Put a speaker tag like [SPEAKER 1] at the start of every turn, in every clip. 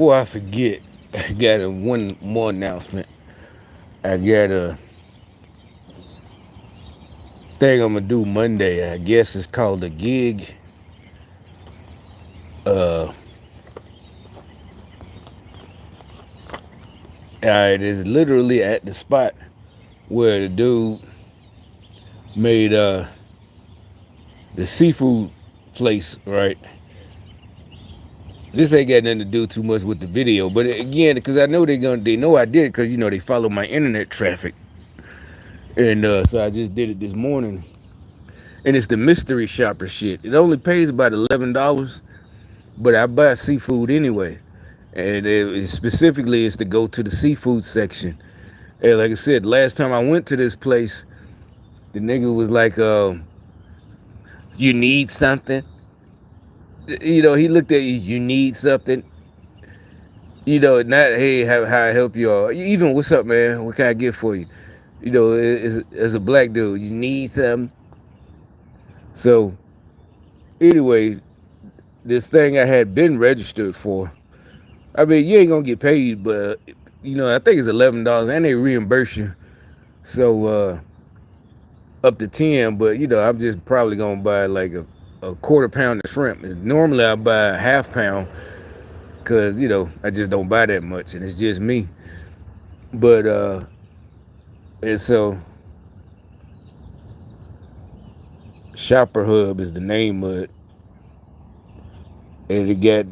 [SPEAKER 1] Before I forget, I got one more announcement. I got a thing I'm gonna do Monday. I guess it's called a gig. Uh, it is literally at the spot where the dude made the seafood place. Right. This ain't got nothing to do too much with the video, but again, because I know they know I did it because they follow my internet traffic, and so I just did it this morning. And it's the mystery shopper shit. It only pays about $11, but I buy seafood anyway. And specifically, it's to go to the seafood section. And like I said, last time I went to this place, the nigga was like, "You need something?" He looked at you. You need something? Not hey, how I help you? Or even what's up, man? What can I get for you? As a black dude, you need something. So anyway, this thing I had been registered for. I mean, you ain't gonna get paid, but I think it's $11, and they reimburse you. So up to 10, but I'm just probably gonna buy like a quarter pound of shrimp. Normally I buy a half pound because I just don't buy that much, and it's just me. But and so Shopper Hub is the name of it, and it got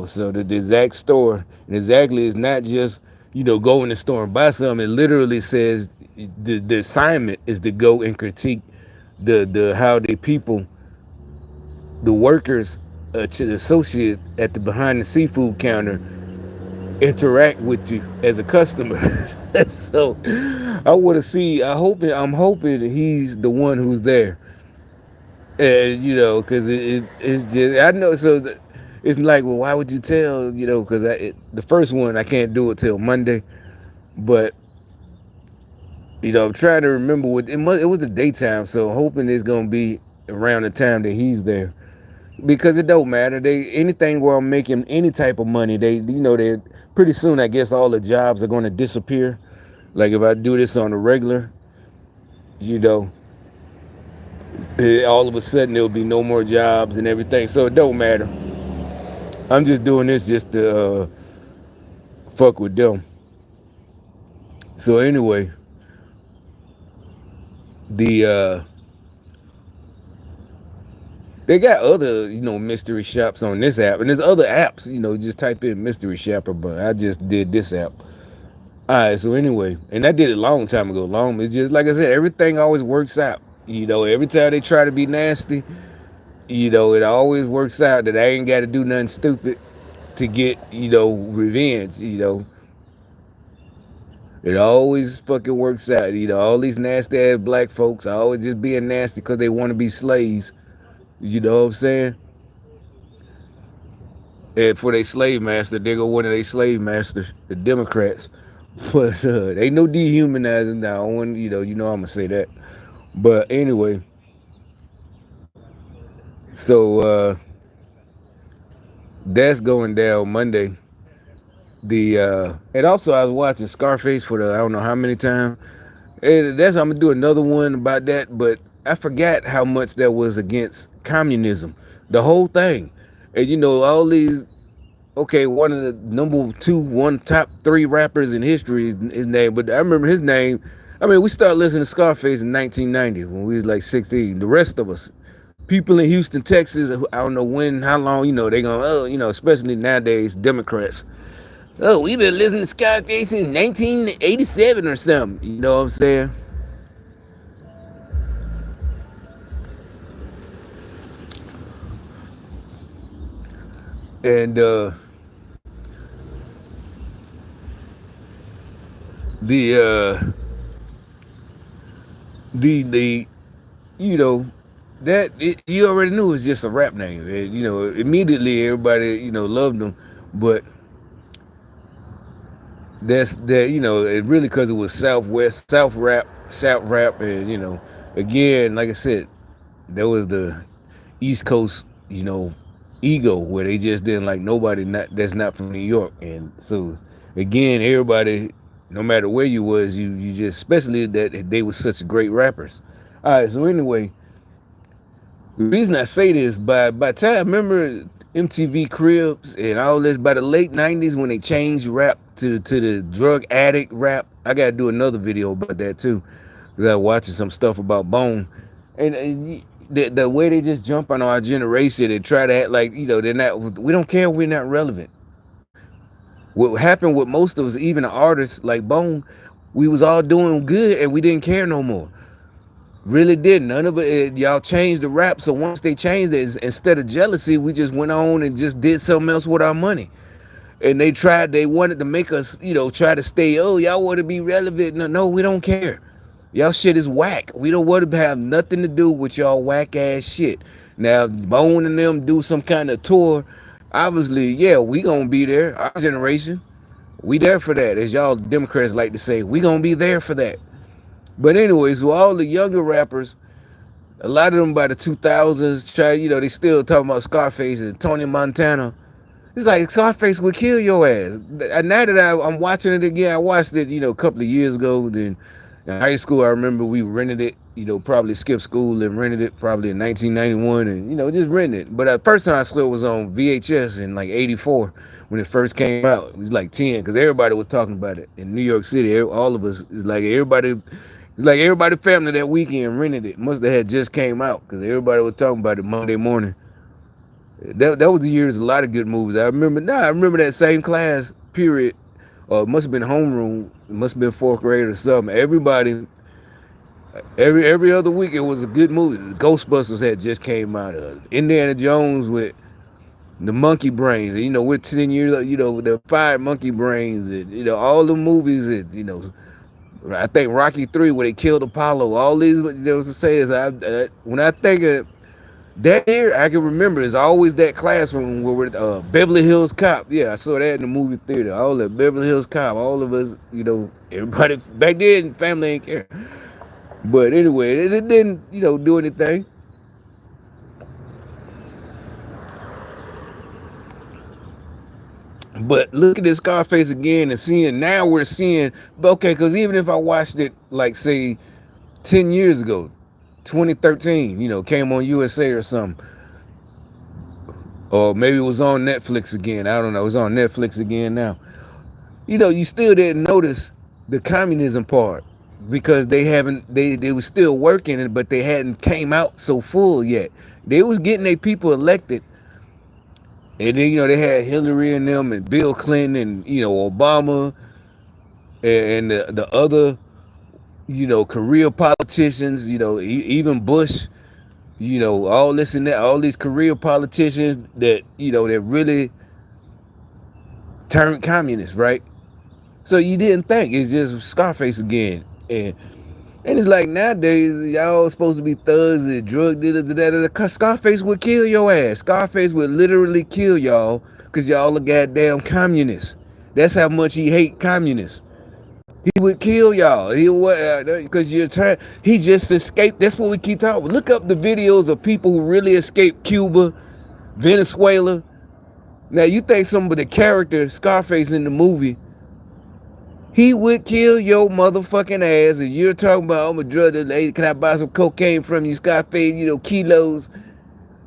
[SPEAKER 1] so the exact store, and exactly it's not just go in the store and buy something. It literally says the assignment is to go and critique the how the people, the workers, to the associate at the behind the seafood counter interact with you as a customer. So I want to see. I'm hoping that he's the one who's there, and because it's just I know. So it's like, well, why would you tell? Because the first one I can't do it till Monday, but I'm trying to remember what it was the daytime, so I'm hoping it's gonna be around the time that he's there. Because it don't matter. They anything where I'm making any type of money, they pretty soon I guess all the jobs are going to disappear. Like if I do this on a regular, you know, all of a sudden there'll be no more jobs and everything. So it don't matter. I'm just doing this just to fuck with them. So anyway, the they got other mystery shops on this app, and there's other apps. Just type in mystery shopper, but I just did this app. All right, so anyway, and I did it a long time ago. It's just like I said, everything always works out. Every time they try to be nasty, it always works out that I ain't got to do nothing stupid to get, revenge. It always fucking works out. All these nasty ass black folks are always just being nasty because they want to be slaves. You know what I'm saying? And for their slave master, they go one of their slave masters, the Democrats. But ain't no dehumanizing now. When I'm gonna say that. But anyway, so that's going down Monday. The and also I was watching Scarface for the I don't know how many times. And that's I'm gonna do another one about that, but I forgot how much that was against communism. The whole thing. And all these okay, one of the number two, one top three rappers in history is his name, but I remember his name. I mean, we started listening to Scarface in 1990 when we was like 16. The rest of us, people in Houston, Texas, I don't know when, how long, they gonna, especially nowadays, Democrats. Oh, we've been listening to Scarface since 1987 or something. You know what I'm saying? And the the you know you already knew it was just a rap name. And, immediately everybody loved him, but that's that it really because it was South rap, and again, like I said, there was the East Coast, ego where they just didn't like nobody not that's not from New York. And so again, everybody, no matter where you was, you just especially that they were such great rappers. All right, so anyway, the reason I say this, by time, remember MTV Cribs and all this, by the late '90s when they changed rap to the drug addict rap. I gotta do another video about that too, because I was watching some stuff about Bone, and the way they just jump on our generation and try to act like they're not. We don't care. We're not relevant. What happened with most of us, even the artists like Bone, we was all doing good and we didn't care no more. Really did. None of it. Y'all changed the rap. So once they changed it, instead of jealousy, we just went on and just did something else with our money. And they wanted to make us, try to stay. Oh, y'all want to be relevant. No, no, we don't care. Y'all shit is whack. We don't want to have nothing to do with y'all whack ass shit. Now, Bone and them do some kind of tour. Obviously, yeah, we gonna be there. Our generation, we there for that. As y'all Democrats like to say, we gonna be there for that. But anyways, so all the younger rappers, a lot of them by the 2000s, they still talking about Scarface and Tony Montana. It's like Scarface would kill your ass. Now that I'm watching it again, I watched it, a couple of years ago. Then in high school, I remember we rented it, probably skipped school and rented it probably in 1991 and, just rented it. But the first time I saw it was on VHS in like 84 when it first came out. It was like 10 because everybody was talking about it in New York City. All of us, it's like everybody family that weekend rented it. Must have had just came out because everybody was talking about it Monday morning. That was the years a lot of good movies. I remember that same class period. Or it must have been homeroom. It must have been fourth grade or something. Everybody, every other week it was a good movie. Ghostbusters had just came out. Indiana Jones with the monkey brains. We're 10 years. The five monkey brains. And, all the movies. I think Rocky 3 where they killed Apollo. All these there was to say is when I think of that year, I can remember it's always that class from where we're Beverly Hills Cop. Yeah, I saw that in the movie theater. All that Beverly Hills Cop. All of us, everybody back then, family ain't care. But anyway, it didn't, do anything. But look at this Scarface again and seeing now we're seeing. Okay, because even if I watched it like say 10 years ago, 2013, came on USA or something. Or maybe it was on Netflix again. I don't know. It's on Netflix again now. You still didn't notice the communism part because they was still working it, but they hadn't came out so full yet. They was getting their people elected, and then they had Hillary and them and Bill Clinton and Obama and the other career politicians. Even Bush. All this and that. All these career politicians that that really turned communist, right? So you didn't think it's just Scarface again, and it's like nowadays y'all supposed to be thugs and drug dealers. Scarface would kill your ass. Scarface would literally kill y'all because y'all are goddamn communists. That's how much he hate communists. He would kill y'all. He would because you're trying. He just escaped. That's what we keep talking. Look up the videos of people who really escaped Cuba, Venezuela. Now you think some of the character Scarface in the movie, he would kill your motherfucking ass. And you're talking about, I'm a drug dealer. Can I buy some cocaine from you, Scarface? Kilos.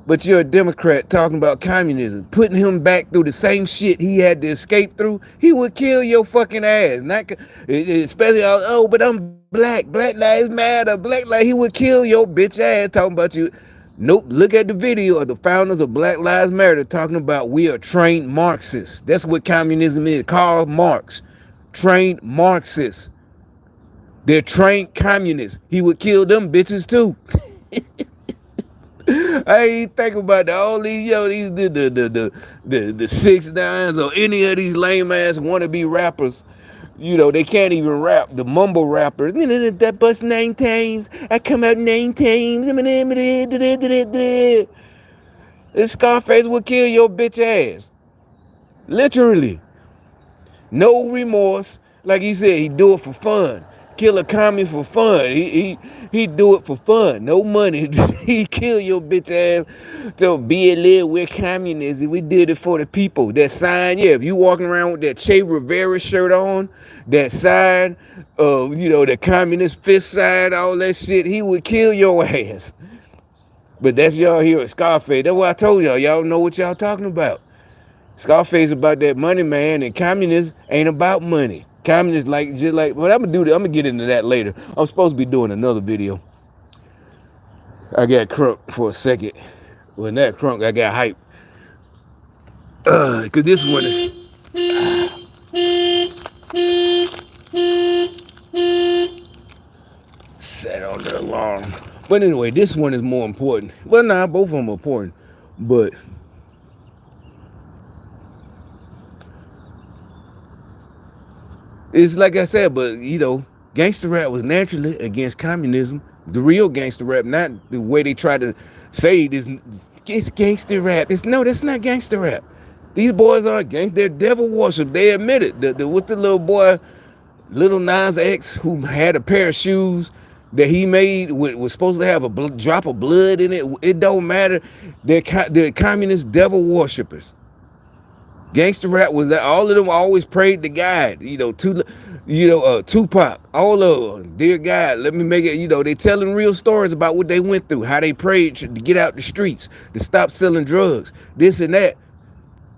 [SPEAKER 1] But you're a Democrat talking about communism, putting him back through the same shit he had to escape through. He would kill your fucking ass. Not especially, but I'm black. Black lives matter. Black lives. He would kill your bitch ass talking about you. Nope. Look at the video of the founders of Black Lives Matter talking about we are trained Marxists. That's what communism is. Karl Marx, trained Marxists. They're trained communists. He would kill them bitches too. I ain't think about all these, these the 6ix9ines or any of these lame ass wannabe rappers. They can't even rap. The mumble rappers. That bust 9 times. I come out 9 times. This Scarface will kill your bitch ass. Literally. No remorse. Like he said, he do it for fun. kill a commie for fun. He do it for fun, no money. He kill your bitch ass to be a live with communism. We did it for the people. That sign, yeah. If you walking around with that Che Rivera shirt on, that sign of the communist fist sign, all that shit, he would kill your ass. But that's y'all here at Scarface. That's what I told y'all. Y'all know what y'all talking about. Scarface about that money, man, and communists ain't about money. Communists like just like. But I'm gonna do that. I'm gonna get into that later. I'm supposed to be doing another video. I got crunk for a second. When that crunk, I got hype. Cause this one is set on the alarm. But anyway, this one is more important. Well, nah, both of them are important. But it's like I said, but gangster rap was naturally against communism. The real gangster rap, not the way they try to say this. It's gangster rap. That's not gangster rap. These boys are gangster. They're devil worship. They admit it. With the little boy, Little Nas X, who had a pair of shoes that he made was supposed to have a drop of blood in it. It don't matter. They're communist devil worshippers. Gangster rap was that all of them always prayed to God. Tupac, all of them, dear God, let me make it. They telling real stories about what they went through, how they prayed to get out the streets, to stop selling drugs, this and that.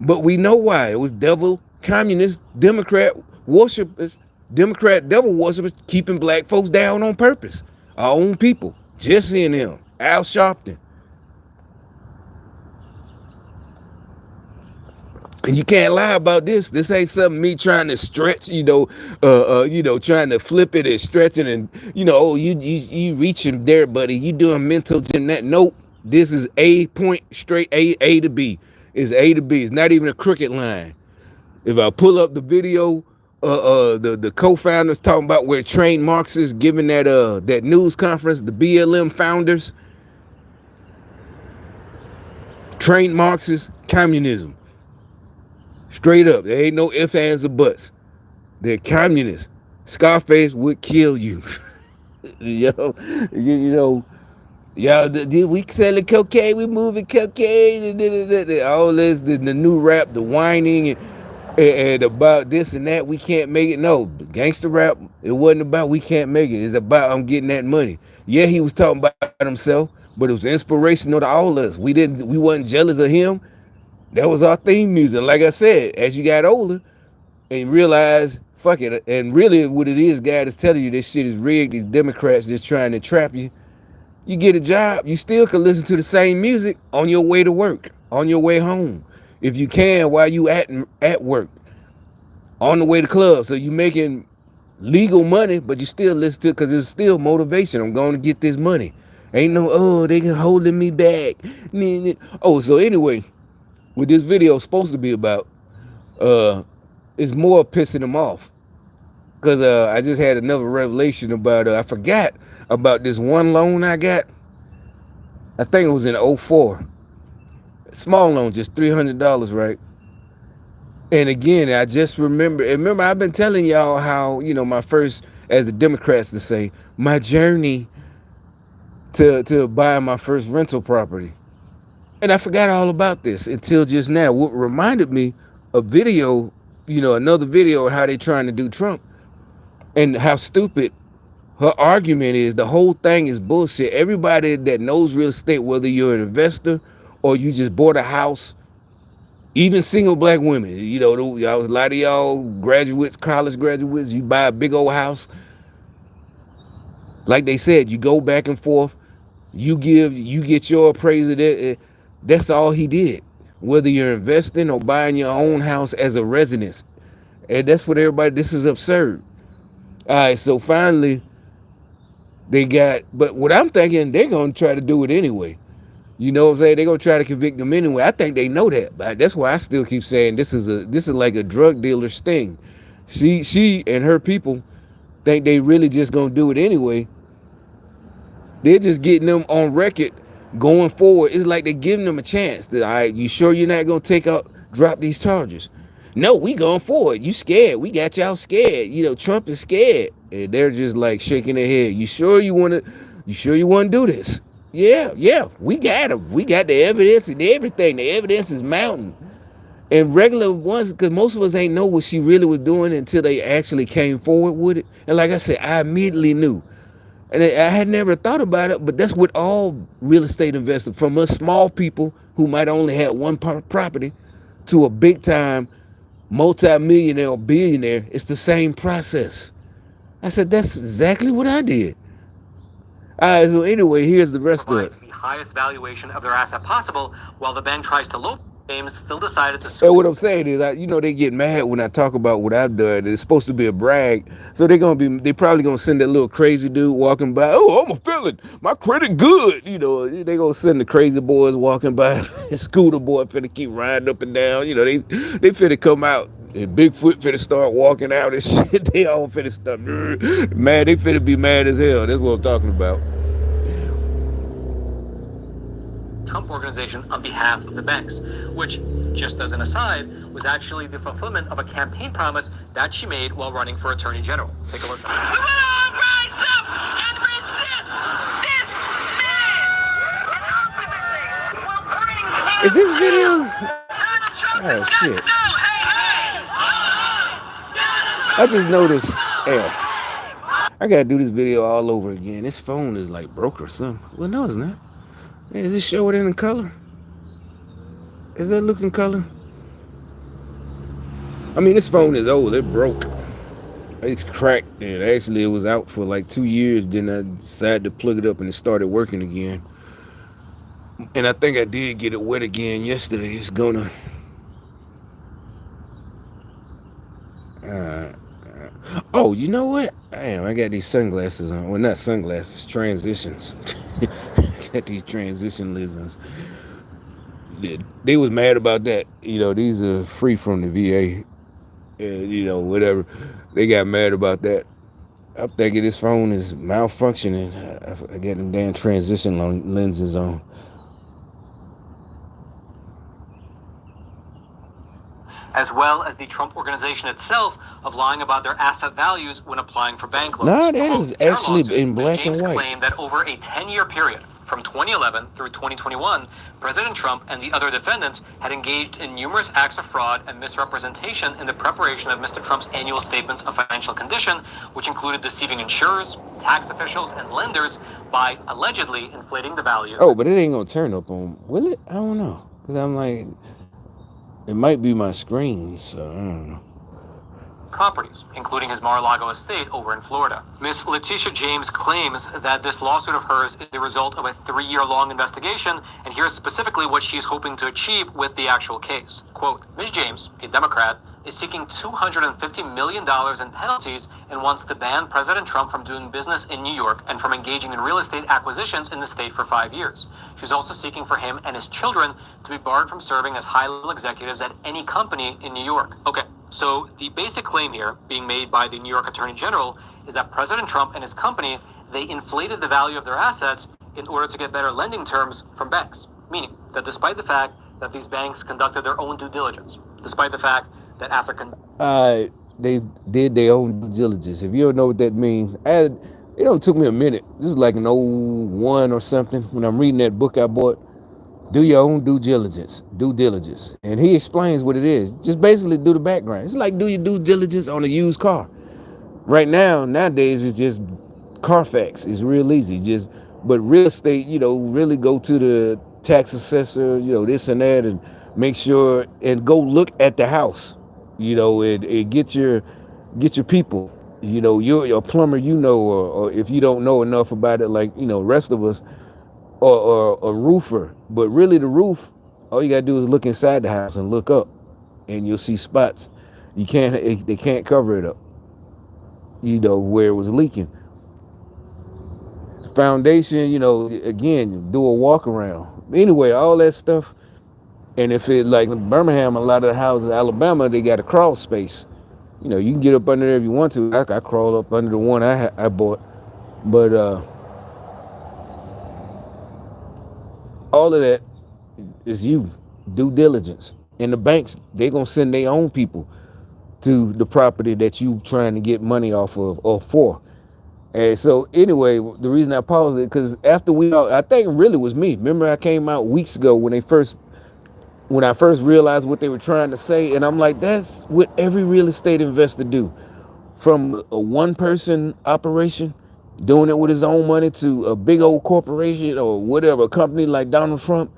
[SPEAKER 1] But we know why. It was devil, communist, Democrat worshippers, Democrat devil worshippers keeping black folks down on purpose. Our own people, Jesse and them, Al Sharpton. And you can't lie about this. This ain't something me trying to stretch, trying to flip it and stretch it and, you reaching there, buddy. You doing mental gymnastics. Nope. This is A point straight A to B. It's A to B. It's not even a crooked line. If I pull up the video, the co-founders talking about where trained Marxists giving that news conference, the BLM founders, trained Marxists, communism. Straight up. There ain't no ifs, ands, or buts. They're communists. Scarface would kill you. Yo, we selling cocaine, we moving cocaine, all this, the new rap, the whining, and about this and that, we can't make it. No, gangster rap, it wasn't about we can't make it. It's about I'm getting that money. Yeah, he was talking about himself, but it was inspirational to all of us. We wasn't jealous of him. That was our theme music. Like I said, as you got older and realize, fuck it, and really what it is, God is telling you this shit is rigged. These Democrats just trying to trap you. You get a job, you still can listen to the same music on your way to work, on your way home, if you can, while you at work, on the way to club. So you making legal money, but you still listen to it because it's still motivation. I'm going to get this money. Ain't no, they can holding me back. Oh, so anyway, what this video is supposed to be about is more pissing them off. Because I just had another revelation about, I forgot about this one loan I got. I think it was in '04. Small loan, just $300, right? And again, I just remember I've been telling y'all how, my first, as the Democrats to say, my journey to buying my first rental property. And I forgot all about this until just now. What reminded me a video, another video of how they trying to do Trump and how stupid her argument is. The whole thing is bullshit. Everybody that knows real estate, whether you're an investor or you just bought a house, even single black women, a lot of y'all graduates, college graduates, you buy a big old house. Like they said, you go back and forth, you get your appraiser. That's all he did. Whether you're investing or buying your own house as a residence. And that's what this is absurd. All right, so finally, but what I'm thinking, they're going to try to do it anyway. You know what I'm saying? They're going to try to convict them anyway. I think they know that. But that's why I still keep saying this is like a drug dealer's sting. She and her people think they really just going to do it anyway. They're just getting them on record going forward. It's like they're giving them a chance. All right, you sure you're not going to drop these charges? No, we going forward. You scared. We got y'all scared. Trump is scared. And they're just like shaking their head. You sure you want to? You sure you want to do this? Yeah, yeah. We got them. We got the evidence and everything. The evidence is mounting. And regular ones, because most of us ain't know what she really was doing until they actually came forward with it. And like I said, I immediately knew. And I had never thought about it, but that's what all real estate investors, from us small people who might only have one property to a big time multi-millionaire or billionaire, it's the same process. I said, that's exactly what I did. All right, so anyway, here's the rest of it.
[SPEAKER 2] The highest valuation of their asset possible, while the bank tries to low. James still decided to
[SPEAKER 1] And
[SPEAKER 2] sue.
[SPEAKER 1] what I'm saying is, they get mad when I talk about what I've done. It's supposed to be a brag, so they probably gonna send that little crazy dude walking by. Oh, I'm a felon. My credit good. They gonna send the crazy boys walking by. Scooter boy finna keep riding up and down. They finna come out. And Bigfoot finna start walking out and shit. They all finna start mad. They finna be mad as hell. That's what I'm talking about.
[SPEAKER 2] Trump Organization on behalf of the banks, which, just as an aside, was actually the fulfillment of a campaign promise that she made while running for Attorney General. Take a listen. We will all rise up and resist this man!
[SPEAKER 1] Is this video? Oh shit. I just noticed. Hell, I gotta do this video all over again. This phone is like broke or something. Well, no, it's not. Is it show it in color? Is that looking color? I mean, this phone is old. It broke. It's cracked. And actually, it was out for like 2 years. Then I decided to plug it up and it started working again. And I think I did get it wet again yesterday. It's gonna. Oh, you know what? Damn, I got these sunglasses on. Well, not sunglasses, transitions. Got these transition lenses. They was mad about that. These are free from the VA. And, whatever. They got mad about that. I'm thinking this phone is malfunctioning. I got them damn transition lenses on.
[SPEAKER 2] As well as the Trump Organization itself of lying about their asset values when applying for bank loans.
[SPEAKER 1] No, that is actually in black and white.
[SPEAKER 2] James claimed that over a 10-year period, from 2011 through 2021, President Trump and the other defendants had engaged in numerous acts of fraud and misrepresentation in the preparation of Mr. Trump's annual statements of financial condition, which included deceiving insurers, tax officials, and lenders by allegedly inflating the value.
[SPEAKER 1] Oh, but it ain't gonna turn up on, will it? I don't know. Because I'm like, it might be my screen, so I don't know.
[SPEAKER 2] Properties, including his Mar-a-Lago estate over in Florida. Ms. Letitia James claims that this lawsuit of hers is the result of a 3-year-long investigation, and here's specifically what she is hoping to achieve with the actual case. Quote, Ms. James, a Democrat, is seeking $250 million in penalties and wants to ban President Trump from doing business in New York and from engaging in real estate acquisitions in the state for 5 years. She's also seeking for him and his children to be barred from serving as high-level executives at any company in New York. Okay, so the basic claim here, being made by the New York Attorney General, is that President Trump and his company, they inflated the value of their assets in order to get better lending terms from banks. Meaning that despite the fact that these banks conducted their own due diligence, despite the fact that after
[SPEAKER 1] they did their own due diligence. If you don't know what that means, it took me a minute. This is like an old one or something. When I'm reading that book I bought, do your own due diligence, and he explains what it is. Just basically do the background. It's like do your due diligence on a used car. Right nowadays it's just Carfax. It's real easy. But real estate, really go to the tax assessor, this and that, and make sure and go look at the house. And get your people. You're a plumber, or if you don't know enough about it, like rest of us, or a roofer. But really, the roof, all you gotta do is look inside the house and look up, and you'll see spots. They can't cover it up. Where it was leaking. Foundation, again, do a walk around. Anyway, all that stuff. And if it like Birmingham, a lot of the houses, Alabama, they got a crawl space. You can get up under there if you want to. I crawl up under the one I bought, but all of that is due diligence. And the banks, they gonna send their own people to the property that you trying to get money off of or for. And so anyway, the reason I paused it because after we all, I think it really was me. Remember, I came out weeks ago when I first realized what they were trying to say, and I'm like, that's what every real estate investor do, from a one person operation, doing it with his own money, to a big old corporation or whatever, a company like Donald Trump.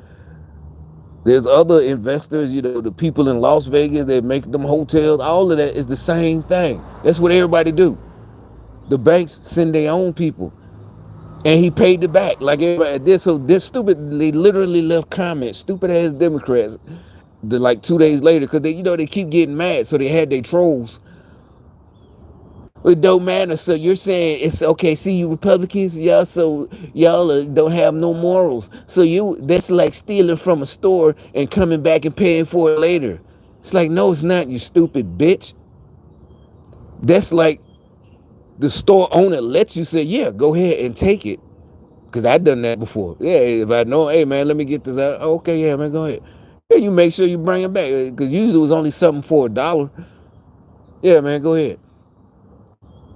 [SPEAKER 1] There's other investors, the people in Las Vegas that make them hotels. All of that is the same thing. That's what everybody do. The banks send their own people, and he paid it back like everybody did. So this stupid, they literally left comments, stupid ass Democrats, like 2 days later, because they keep getting mad. So they had their trolls. It don't matter. So you're saying it's okay? See, you Republicans, y'all, so y'all don't have no morals. So that's like stealing from a store and coming back and paying for it later. It's like, no, it's not. You stupid bitch. That's like the store owner lets you say, yeah, go ahead and take it. Because I've done that before. Yeah, if I know, hey, man, let me get this out. Okay, yeah, man, go ahead. Yeah, you make sure you bring it back. Because usually it was only something for $1. Yeah, man, go ahead.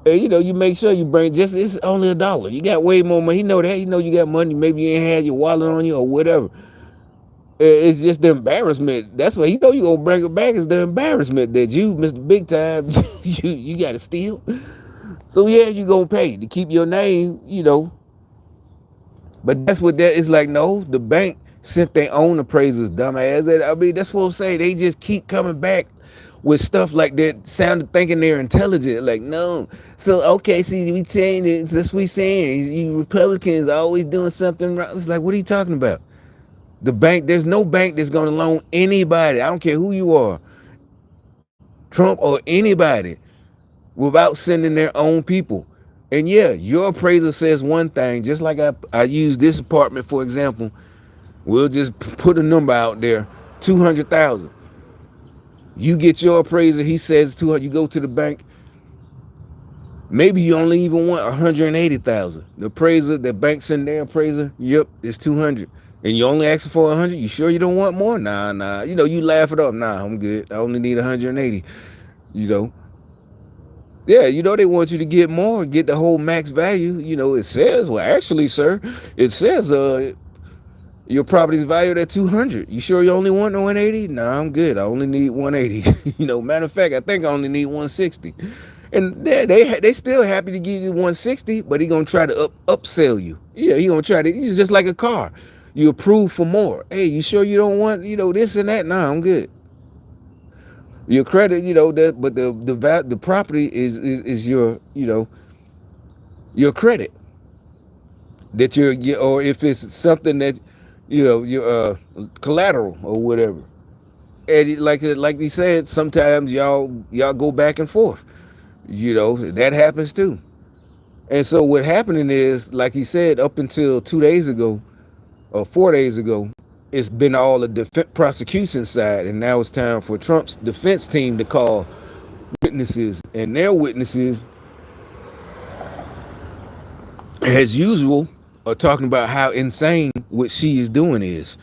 [SPEAKER 1] And, you make sure you bring it's only $1. You got way more money. He know that. He know you got money. Maybe you ain't had your wallet on you or whatever. It's just the embarrassment. That's what you gonna bring it back is the embarrassment that you, Mr. Big Time, you gotta steal. So yeah, you gonna pay to keep your name. But that's what that is like. No, the bank sent their own appraisers, dumbass. I mean, that's what I'm saying. They just keep coming back with stuff like that, sounding thinking they're intelligent. Like, no. So okay, see, we saying it, that's what we saying. You Republicans are always doing something wrong. It's like, what are you talking about? The bank, there's no bank that's gonna loan anybody. I don't care who you are, Trump or anybody, without sending their own people. And yeah, your appraiser says one thing, just like I use this apartment for example. We'll just put a number out there, 200,000. You get your appraiser, he says 200. You go to the bank. Maybe you only even want 180,000. The bank send their appraiser. Yep, it's 200, and you only asking for 100. You sure you don't want more? Nah, nah. You laugh it up. Nah, I'm good. I only need 180. You know, yeah, they want you to get more, get the whole max value. It says, well, actually, sir, it says your property's valued at 200. You sure you only want 180? Nah, I'm good. I only need 180. Matter of fact, I think I only need 160. And they still happy to give you 160, but he gonna try to upsell you. Yeah, he gonna try to. He's just like a car. You approve for more. Hey, you sure you don't want this and that? Nah, I'm good. Your credit, that, but the property is your your credit that or if it's something that your collateral or whatever. And like he said, sometimes y'all go back and forth. That happens too. And so what happening is, like he said, up until 2 days ago or 4 days ago, it's been all the prosecution side, and now it's time for Trump's defense team to call witnesses, and their witnesses, as usual, are talking about how insane what she is doing is.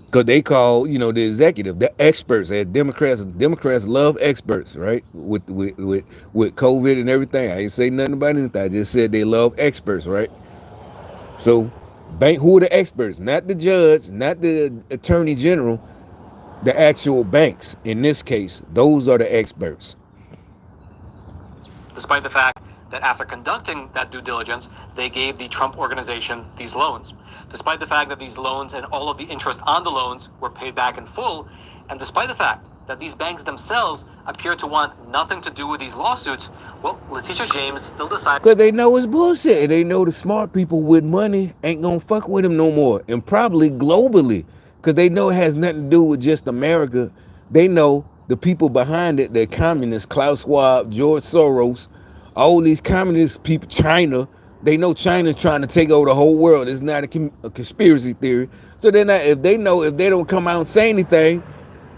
[SPEAKER 1] Because they call, the executive, the experts, as Democrats love experts, right? With COVID and everything. I ain't say nothing about anything. I just said they love experts, right? So, who are the experts? Not the judge, not the attorney general, the actual banks. In this case, those are the experts.
[SPEAKER 2] Despite the fact that after conducting that due diligence, they gave the Trump organization these loans. Despite the fact that these loans and all of the interest on the loans were paid back in full, and despite the fact that these banks themselves appear to want nothing to do with these lawsuits, well, Letitia James still decided.
[SPEAKER 1] Because they know it's bullshit. And they know the smart people with money ain't gonna fuck with them no more. And probably globally. Because they know it has nothing to do with just America. They know the people behind it, the communists, Klaus Schwab, George Soros, all these communist people, China. They know China's trying to take over the whole world. It's not a conspiracy theory. So they're not, if they don't come out and say anything,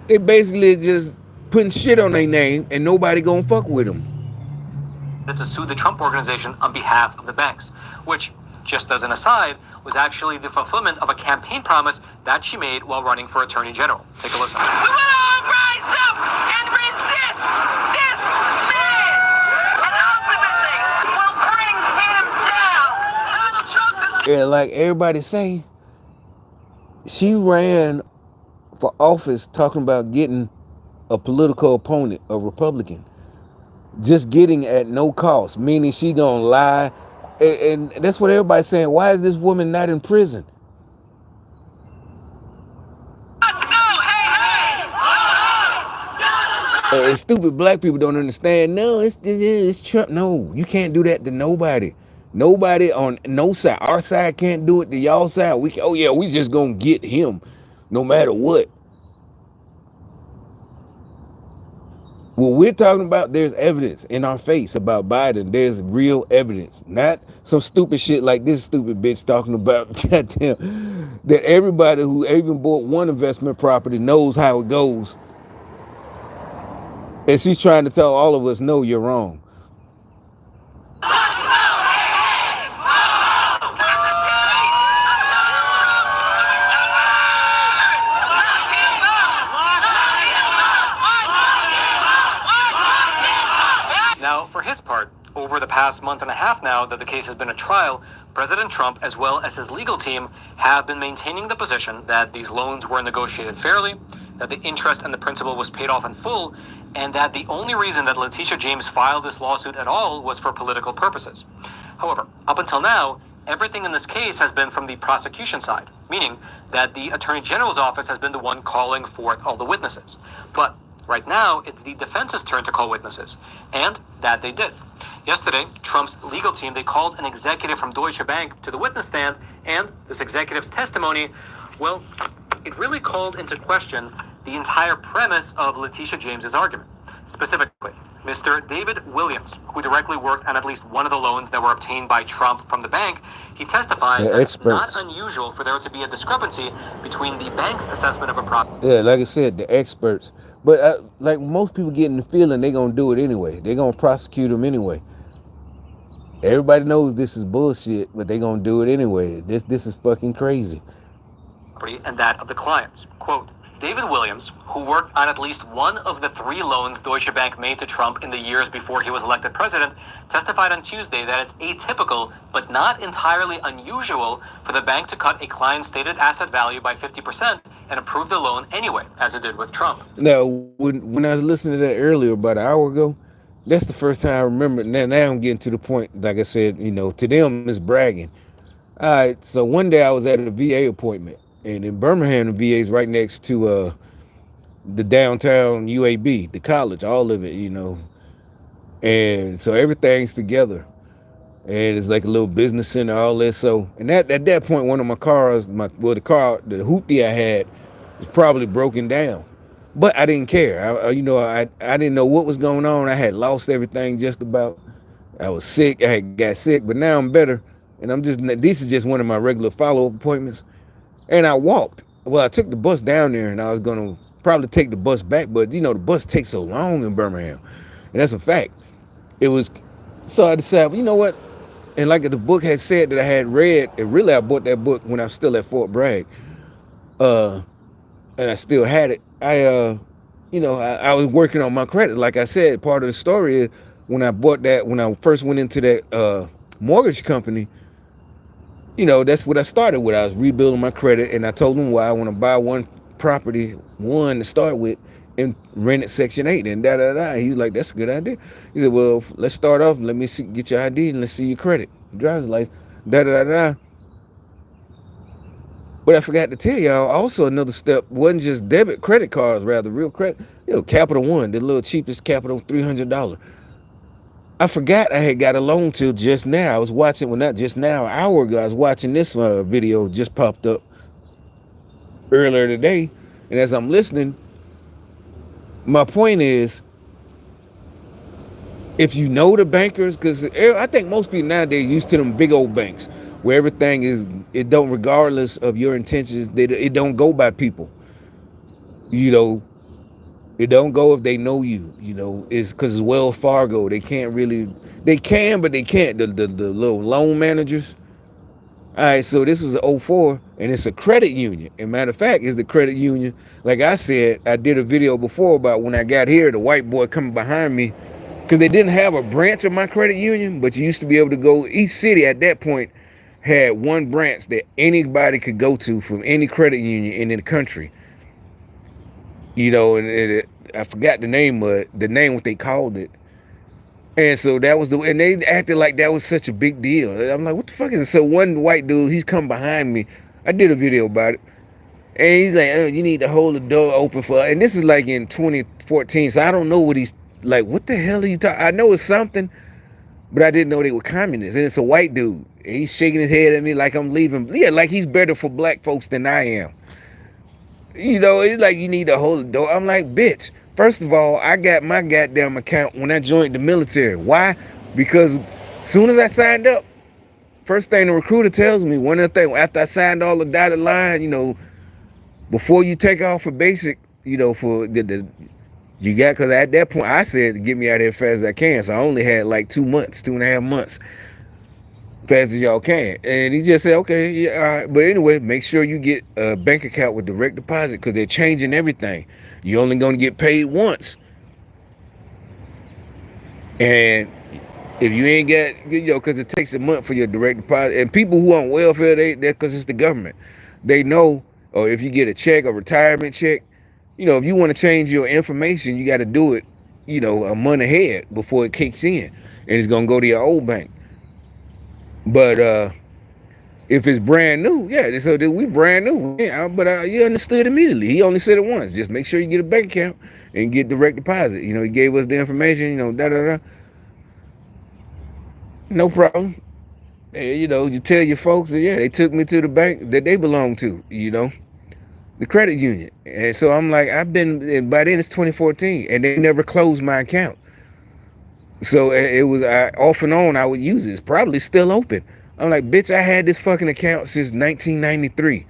[SPEAKER 1] they basically just putting shit on their name and nobody gonna fuck with them.
[SPEAKER 2] To sue the Trump organization on behalf of the banks, which, just as an aside, was actually the fulfillment of a campaign promise that that she made while running for Attorney General. Take a listen. We will all rise up and resist this man, and ultimately will bring him down.
[SPEAKER 1] Yeah, like everybody say, she ran for office talking about getting a political opponent, a Republican, just getting at no cost, meaning she gonna lie, and that's what everybody's saying. Why is this woman not in prison? And stupid black people don't understand. No, it's Trump. No, you can't do that to nobody. Nobody on no side. Our side can't do it to y'all side. We can, oh yeah, we just gonna get him, no matter what. What we're talking about, there's evidence in our face about Biden. There's real evidence, not some stupid shit like this stupid bitch talking about. Goddamn, that everybody who even bought one investment property knows how it goes, and she's trying to tell all of us, no, you're wrong.
[SPEAKER 2] Now, for his part, over the past month and a half now that the case has been a trial, President Trump, as well as his legal team, have been maintaining the position that these loans were negotiated fairly, that the interest and the principal was paid off in full, and that the only reason that Letitia James filed this lawsuit at all was for political purposes. However, up until now, everything in this case has been from the prosecution side, meaning that the Attorney General's office has been the one calling forth all the witnesses. But right now, it's the defense's turn to call witnesses, and that they did. Yesterday, Trump's legal team, they called an executive from Deutsche Bank to the witness stand, and this executive's testimony, well, it really called into question the entire premise of Letitia James's argument. Specifically, Mr. David Williams, who directly worked on at least one of the loans that were obtained by Trump from the bank, he testified that it's not unusual for there to be a discrepancy between the bank's assessment of a property.
[SPEAKER 1] Yeah, like I said, the experts. But like most people getting the feeling they're going to do it anyway. They're going to prosecute them anyway. Everybody knows this is bullshit, but they're going to do it anyway. This is fucking crazy.
[SPEAKER 2] And that of the clients. Quote, David Williams, who worked on at least one of the 3 loans Deutsche Bank made to Trump in the years before he was elected president, testified on Tuesday that it's atypical, but not entirely unusual, for the bank to cut a client's stated asset value by 50% and approve the loan anyway, as it did with Trump.
[SPEAKER 1] Now, when I was listening to that earlier, about an hour ago, that's the first time I remember. Now I'm getting to the point, like I said, to them it's bragging. All right, so one day I was at a VA appointment, and in Birmingham, the VA is right next to the downtown UAB, the college, all of it, and so everything's together, and it's like a little business center, all this. So, and at that point, one of my cars, the hoopty I had, was probably broken down, but I didn't care. I didn't know what was going on. I had lost everything just about. I was sick. I had got sick, but now I'm better, and this is just one of my regular follow-up appointments. And I walked. Well, I took the bus down there, and I was gonna probably take the bus back, but the bus takes so long in Birmingham, and that's a fact. It was, so I decided, you know what? And like the book had said that I had read, and really I bought that book when I was still at Fort Bragg, and I still had it. I was working on my credit. Like I said, part of the story is when I first went into that mortgage company. That's what I started with. I was rebuilding my credit, and I told them why I want to buy one to start with, and rent it Section 8, and da-da-da. He's like, that's a good idea. He said, well, let's start off. Let me get your ID, and let's see your credit, driver's license, da-da-da-da. But I forgot to tell y'all, also another step wasn't just debit credit cards, rather real credit. Capital One, the little cheapest Capital, $300. I forgot I had got a loan till just now. I was watching, well, not just now, an hour ago, I was watching this video just popped up earlier today. And as I'm listening, my point is, if you know the bankers, because I think most people nowadays used to them big old banks where everything it don't, regardless of your intentions, it don't go by people. It don't go if they know you. It's because it's Wells Fargo. They can't really, they can, but they can't. The little loan managers, All right, so this was an '04, and it's a credit union. And matter of fact, it's the credit union. Like I said, I did a video before about when I got here, the white boy coming behind me, because they didn't have a branch of my credit union, but you used to be able to go. Each city at that point had one branch that anybody could go to from any credit union in the country. I forgot the name of it, the name what they called it. And so that was and they acted like that was such a big deal. I'm like, what the fuck is it? So one white dude, he's come behind me. I did a video about it. And he's like, oh, you need to hold the door open for, and this is like in 2014. So I don't know what he's like, what the hell are you talking? I know it's something, but I didn't know they were communists. And it's a white dude. And he's shaking his head at me like I'm leaving. Yeah, like he's better for black folks than I am. It's like you need to hold the door. I'm like, bitch. First of all, I got my goddamn account when I joined the military. Why? Because soon as I signed up, first thing the recruiter tells me, one of the things after I signed all the dotted line, before you take off for basic, for the you got, because at that point I said get me out of here as fast as I can. So I only had like 2 months, 2.5 months, fast as y'all can. And he just said, okay, yeah, all right. But anyway, make sure you get a bank account with direct deposit because they're changing everything. You're only going to get paid once. And if you ain't got, because it takes a month for your direct deposit. And people who on welfare, because it's the government. They know, or if you get a check, a retirement check, if you want to change your information, you got to do it, a month ahead before it kicks in. And it's going to go to your old bank. But if it's brand new, yeah, so we brand new. Yeah, but you understood immediately. He only said it once. Just make sure you get a bank account and get direct deposit. He gave us the information, da da da. No problem. And, you tell your folks that, yeah, they took me to the bank that they belong to, the credit union. And so I'm like, by then it's 2014, and they never closed my account. So it was off and on. I would use it. It's probably still open. I'm like, bitch, I had this fucking account since 1993.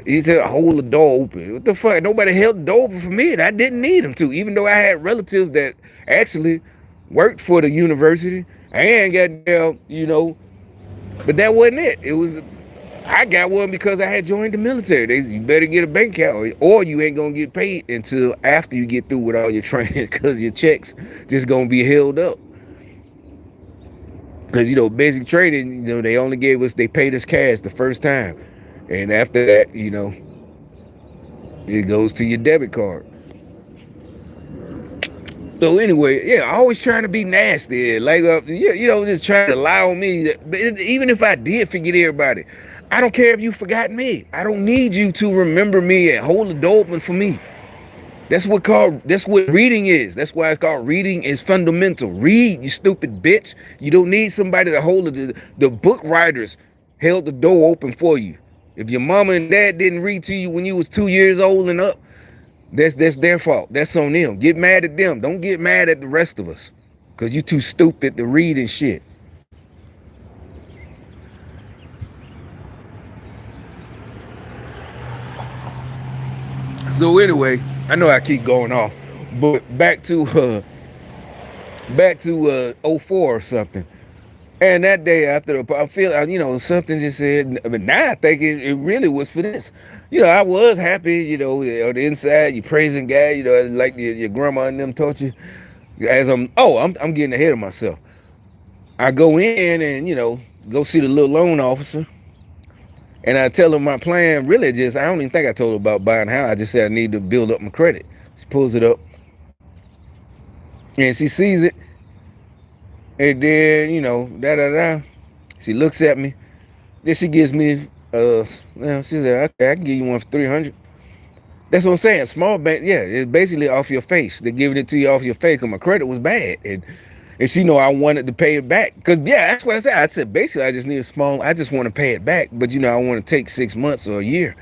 [SPEAKER 1] He said, hold the door open. What the fuck? Nobody held the door open for me, and I didn't need them to. Even though I had relatives that actually worked for the university, I ain't goddamn, but that wasn't it. It was, I got one because I had joined the military. You better get a bank account, or you ain't gonna get paid until after you get through with all your training, because your checks just gonna be held up. Because basic training, they paid us cash the first time, and after that, it goes to your debit card. So anyway, yeah, always trying to be nasty, like just trying to lie on me. But even if I did forget everybody, I don't care if you forgot me. I don't need you to remember me and hold the door open for me. That's what reading is. That's why it's called reading is fundamental. Read, you stupid bitch. You don't need somebody to hold it. The book writers held the door open for you. If your mama and dad didn't read to you when you was 2 years old and up, that's their fault. That's on them. Get mad at them. Don't get mad at the rest of us. Cause you too stupid to read and shit. So anyway, I know I keep going off, but back to '04 or something. And that day after I feel something just said, but now I think it really was for this. I was happy. On the inside, you praising God. Like your grandma and them taught you. As I'm getting ahead of myself. I go in and go see the little loan officer, and I tell him my plan. Really, just I don't even think I told her about buying a house. I just said I need to build up my credit. She pulls it up, and she sees it, and then da da da. She looks at me. Then she gives me she said, okay, I can give you one for 300. That's what I'm saying. Small bank, yeah, it's basically off your face. They're giving it to you off your face because my credit was bad, and she know I wanted to pay it back. Cause yeah, that's what I said. I said basically I just need a small. I just want to pay it back, but I want to take 6 months or a year.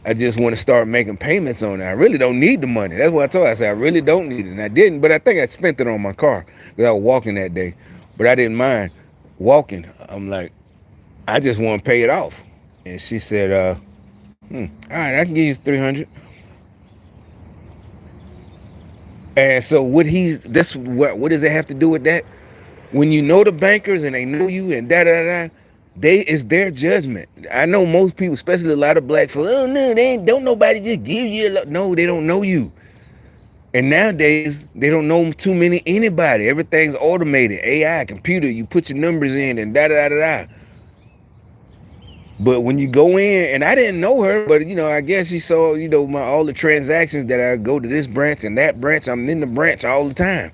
[SPEAKER 1] I just want to start making payments on it. I really don't need the money. That's what I told her. I said I really don't need it, and I didn't. But I think I spent it on my car because I was walking that day. But I didn't mind walking. I'm like, I just want to pay it off. And she said, all right, I can give you 300. And so what does it have to do with that? When you know the bankers and they know you and da da da, It's their judgment. I know most people, especially a lot of black folks, oh no, they ain't, don't nobody just give you no, they don't know you. And nowadays, they don't know too many anybody. Everything's automated, AI, computer. You put your numbers in and da da da da. But when you go in, and I didn't know her, but I guess she saw, my all the transactions that I go to this branch and that branch. I'm in the branch all the time.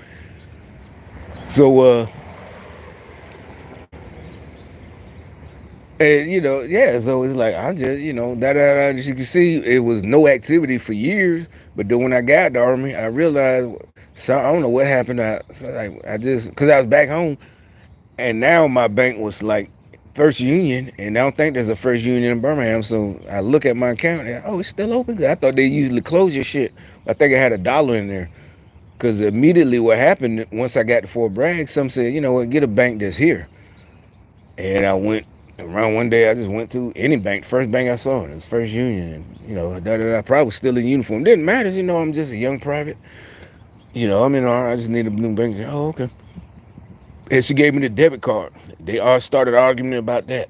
[SPEAKER 1] So and yeah, so it's like I'm just, da da da. As you can see, it was no activity for years. But then when I got the army, I realized, so I don't know what happened. I just, because I was back home, and now my bank was like First Union, and I don't think there's a First Union in Birmingham. So I look at my account, and oh, it's still open. I thought they usually close your shit. I think I had $1 in there. Because immediately what happened once I got to Fort Bragg, some said, you know what, get a bank that's here. And I went around one day. I just went to any bank, first bank I saw, and it was First Union, and I probably was still in uniform. Didn't matter, I'm just a young private. I'm in R. I just need a new bank. Oh, okay. And she gave me the debit card. They all started arguing about that.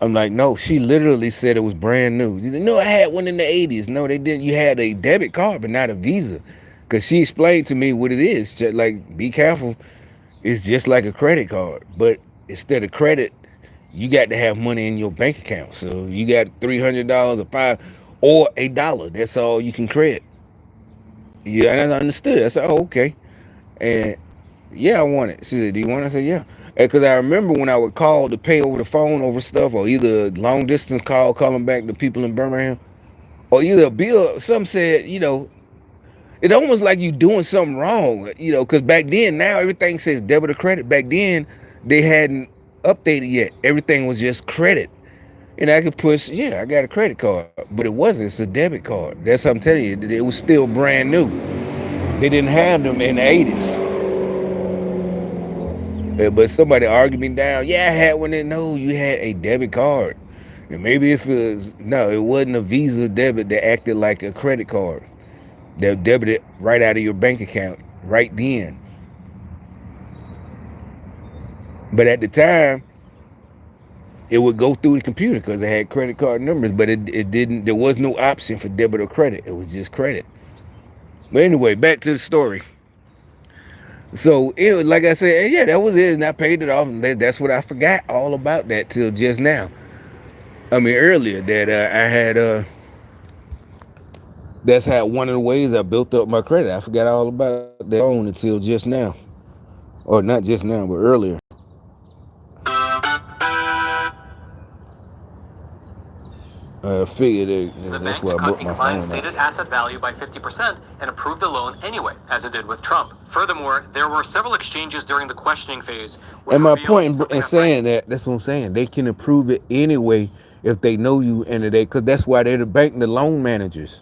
[SPEAKER 1] I'm like, no, she literally said it was brand new. No, I had one in the 80s. No, they didn't. You had a debit card, but not a Visa. Because she explained to me what it is. Just like, be careful. It's just like a credit card. But instead of credit, you got to have money in your bank account. So you got $300 or $1 or $1. That's all you can credit. Yeah, and I understood. I said, oh, okay. And yeah, I want it. She said, do you want it? I said, yeah. Because I remember when I would call to pay over the phone over stuff, or either long distance call, calling back the people in Birmingham, or either a bill, some said, it almost like you doing something wrong, because back then, now everything says debit or credit. Back then, they hadn't updated yet. Everything was just credit. And I could push, yeah, I got a credit card, but it wasn't. It's a debit card. That's what I'm telling you. It was still brand new. They didn't have them in the 80s. But somebody argued me down. Yeah, I had one. No, you had a debit card. And maybe if it was, no, it wasn't a Visa debit that acted like a credit card. That debited right out of your bank account right then. But at the time, it would go through the computer because it had credit card numbers, but it didn't, there was no option for debit or credit. It was just credit. But anyway, back to the story. So it was like I said, yeah, that was it, and I paid it off. And that's what I forgot all about that till just now. I mean, earlier that I had. That's how one of the ways I built up my credit. I forgot all about that loan until just now, or not just now, but earlier. I figured
[SPEAKER 2] The
[SPEAKER 1] that's
[SPEAKER 2] bank
[SPEAKER 1] why
[SPEAKER 2] to
[SPEAKER 1] I
[SPEAKER 2] cut
[SPEAKER 1] brought
[SPEAKER 2] a
[SPEAKER 1] my
[SPEAKER 2] client's
[SPEAKER 1] phone out.
[SPEAKER 2] stated asset value by 50% and approve the loan anyway, as it did with Trump. Furthermore, there were several exchanges during the questioning phase which
[SPEAKER 1] And my
[SPEAKER 2] revealed
[SPEAKER 1] point
[SPEAKER 2] something
[SPEAKER 1] in
[SPEAKER 2] that Frank
[SPEAKER 1] saying that, that's what I'm saying. They can approve it anyway if they know you and they, because that's why they're the bank and the loan managers.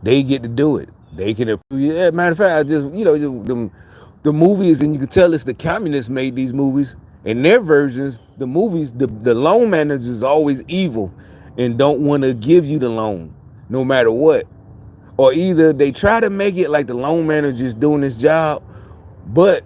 [SPEAKER 1] They get to do it. They can approve. Yeah, matter of fact, I just the movies, and you can tell it's the communists made these movies. In their versions, the movies, the loan managers is always evil and don't want to give you the loan, no matter what. Or either they try to make it like the loan manager is doing his job, but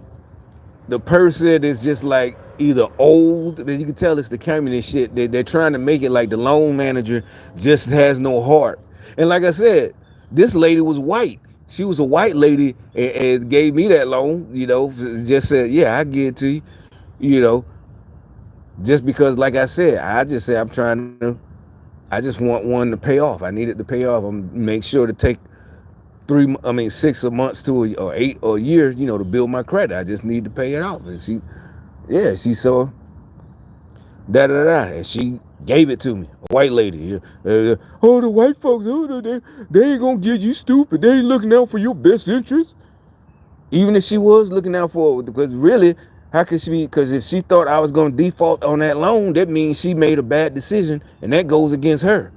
[SPEAKER 1] the person is just like either old, but you can tell it's the communist shit. They're trying to make it like the loan manager just has no heart. And like I said, this lady was white. She was a white lady and gave me that loan, just said, yeah, I give it to you, you know, just because, like I said, I just said, I just want one to pay off. I need it to pay off. I'm make sure to take 6 months to or 8 or a year, to build my credit. I just need to pay it off. And she saw da da da, and she gave it to me. A white lady. Yeah. Oh, the white folks, they ain't gonna get you stupid. They ain't looking out for your best interest. Even if she was looking out for it, because really, how could she be? Because if she thought I was gonna default on that loan, that means she made a bad decision, and that goes against her.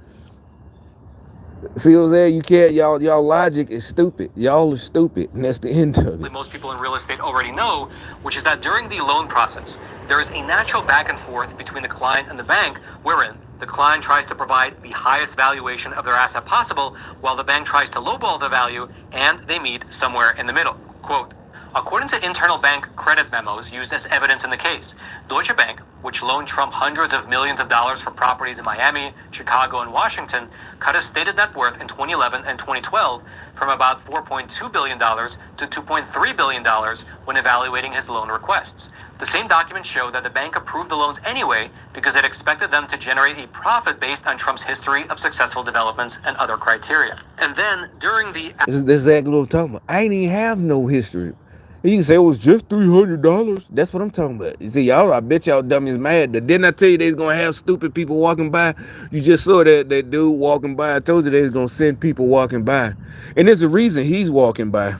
[SPEAKER 1] See what I'm saying? You can't, y'all logic is stupid. Y'all are stupid, and that's the end of it.
[SPEAKER 2] most people in real estate already know, which is that during the loan process, there is a natural back and forth between the client and the bank, wherein the client tries to provide the highest valuation of their asset possible, while the bank tries to lowball the value, and they meet somewhere in the middle. Quote, According to internal bank credit memos used as evidence in the case, Deutsche Bank, which loaned Trump hundreds of millions of dollars for properties in Miami, Chicago, and Washington, cut his stated net worth in 2011 and 2012 from about $4.2 billion to $2.3 billion when evaluating his loan requests. The same documents show that the bank approved the loans anyway because it expected them to generate a profit based on Trump's history of successful developments and other criteria. And then, during the...
[SPEAKER 1] This is exactly what I'm talking about. I ain't even have no history. You can say it was just $300. That's what I'm talking about. You see, y'all, I bet y'all dummies mad. Didn't I tell you they was gonna have stupid people walking by? You just saw that dude walking by. I told you they was gonna send people walking by, and there's a reason he's walking by.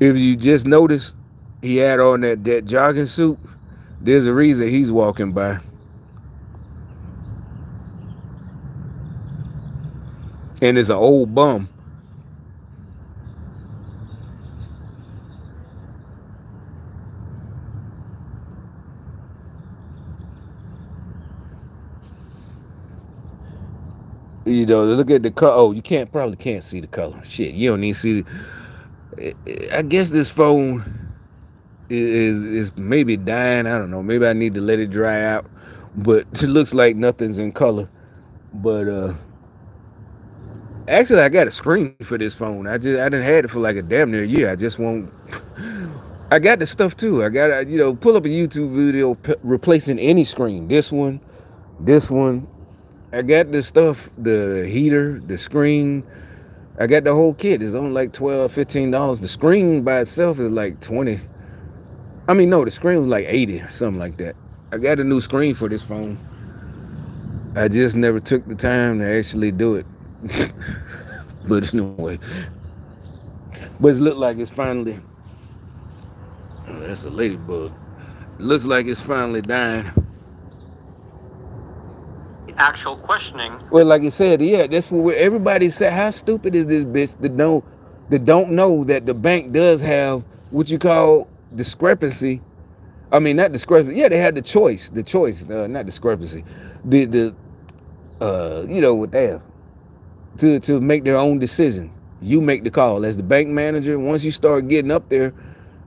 [SPEAKER 1] If you just notice, he had on that jogging suit. There's a reason he's walking by, and it's an old bum. You know, look at the color. Oh, you probably can't see the color. Shit, you don't need to see. I guess this phone is maybe dying. I don't know. Maybe I need to let it dry out. But it looks like nothing's in color. But actually, I got a screen for this phone. I didn't had it for like a damn near year. I just won't. I got the stuff too. I got pull up a YouTube video replacing any screen. This one. I got the stuff, the heater, the screen. I got the whole kit. It's only like $12, $15. The screen by itself is like 20. I mean, no, the screen was like 80 or something like that. I got a new screen for this phone. I just never took the time to actually do it. But anyway, but it looked like it's finally. Oh, that's a ladybug. It looks like it's finally dying.
[SPEAKER 2] Actual questioning.
[SPEAKER 1] Well, like you said, yeah, that's what everybody said. How stupid is this bitch that don't know that the bank does have what you call discrepancy? I mean, not discrepancy. Yeah, they had the choice, not discrepancy. The what they have to make their own decision. You make the call as the bank manager. Once you start getting up there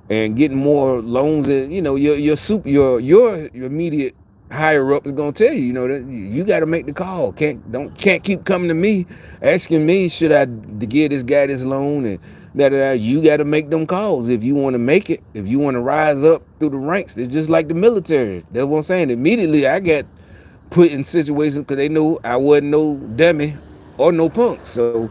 [SPEAKER 1] and getting more loans, and your immediate higher up is gonna tell you, that you got to make the call. Can't keep coming to me asking me should I give this guy this loan and that. You got to make them calls if you want to make it. If you want to rise up through the ranks, it's just like the military. That's what I'm saying. Immediately, I got put in situations because they knew I wasn't no dummy or no punk. So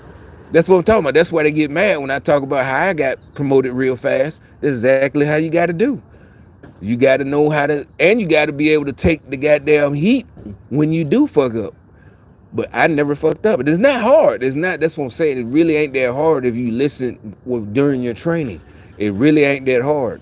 [SPEAKER 1] that's what I'm talking about. That's why they get mad when I talk about how I got promoted real fast. That's exactly how you got to do. You got to know how to, and you got to be able to take the goddamn heat when you do fuck up. But I never fucked up. It's not hard. It's not. That's what I'm saying. It really ain't that hard if you listen during your training. It really ain't that hard.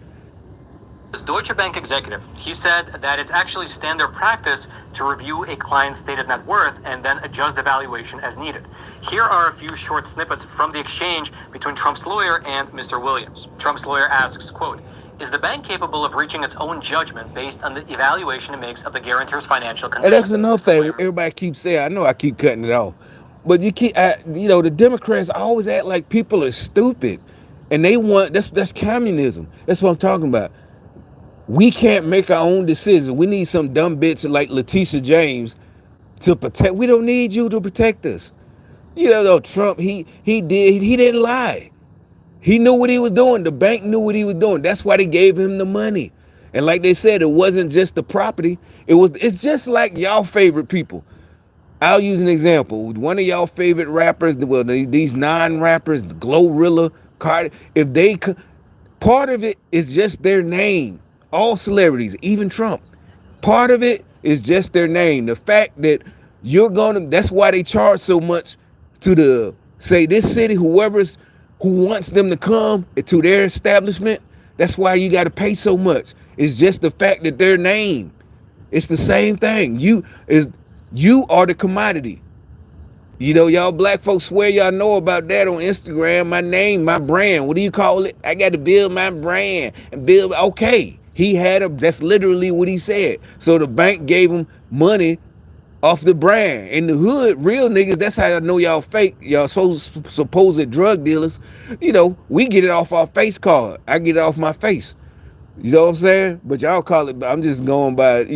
[SPEAKER 2] Deutsche Bank executive, he said that it's actually standard practice to review a client's stated net worth and then adjust the valuation as needed. Here are a few short snippets from the exchange between Trump's lawyer and Mr. Williams. Trump's lawyer asks, quote, "Is the bank capable of reaching its own judgment based on the evaluation it makes of the guarantor's financial condition?"
[SPEAKER 1] And that's another thing everybody keeps saying. I know I keep cutting it off, but the Democrats always act like people are stupid, and they want that's communism. That's what I'm talking about. We can't make our own decisions. We need some dumb bitch like Letitia James to protect. We don't need you to protect us. Though Trump, he didn't lie. He knew what he was doing. The bank knew what he was doing. That's why they gave him the money. And like they said, it wasn't just the property. It's just like y'all favorite people. I'll use an example. One of y'all favorite rappers, well, these non-rappers, Glorilla, Cardi, part of it is just their name. All celebrities, even Trump. Part of it is just their name. The fact that that's why they charge so much to say this city, who wants them to come to their establishment. That's why you got to pay so much. It's just the fact that their name. It's the same thing. You are the commodity. Y'all black folks swear y'all know about that on Instagram. My name, my brand. What do you call it? I got to build my brand and build. Okay. That's literally what he said. So the bank gave him money off the brand. In the hood, real niggas, that's how I know y'all fake. Y'all supposed drug dealers. We get it off our face card. I get it off my face. You know what I'm saying? But y'all call it, I'm just going by,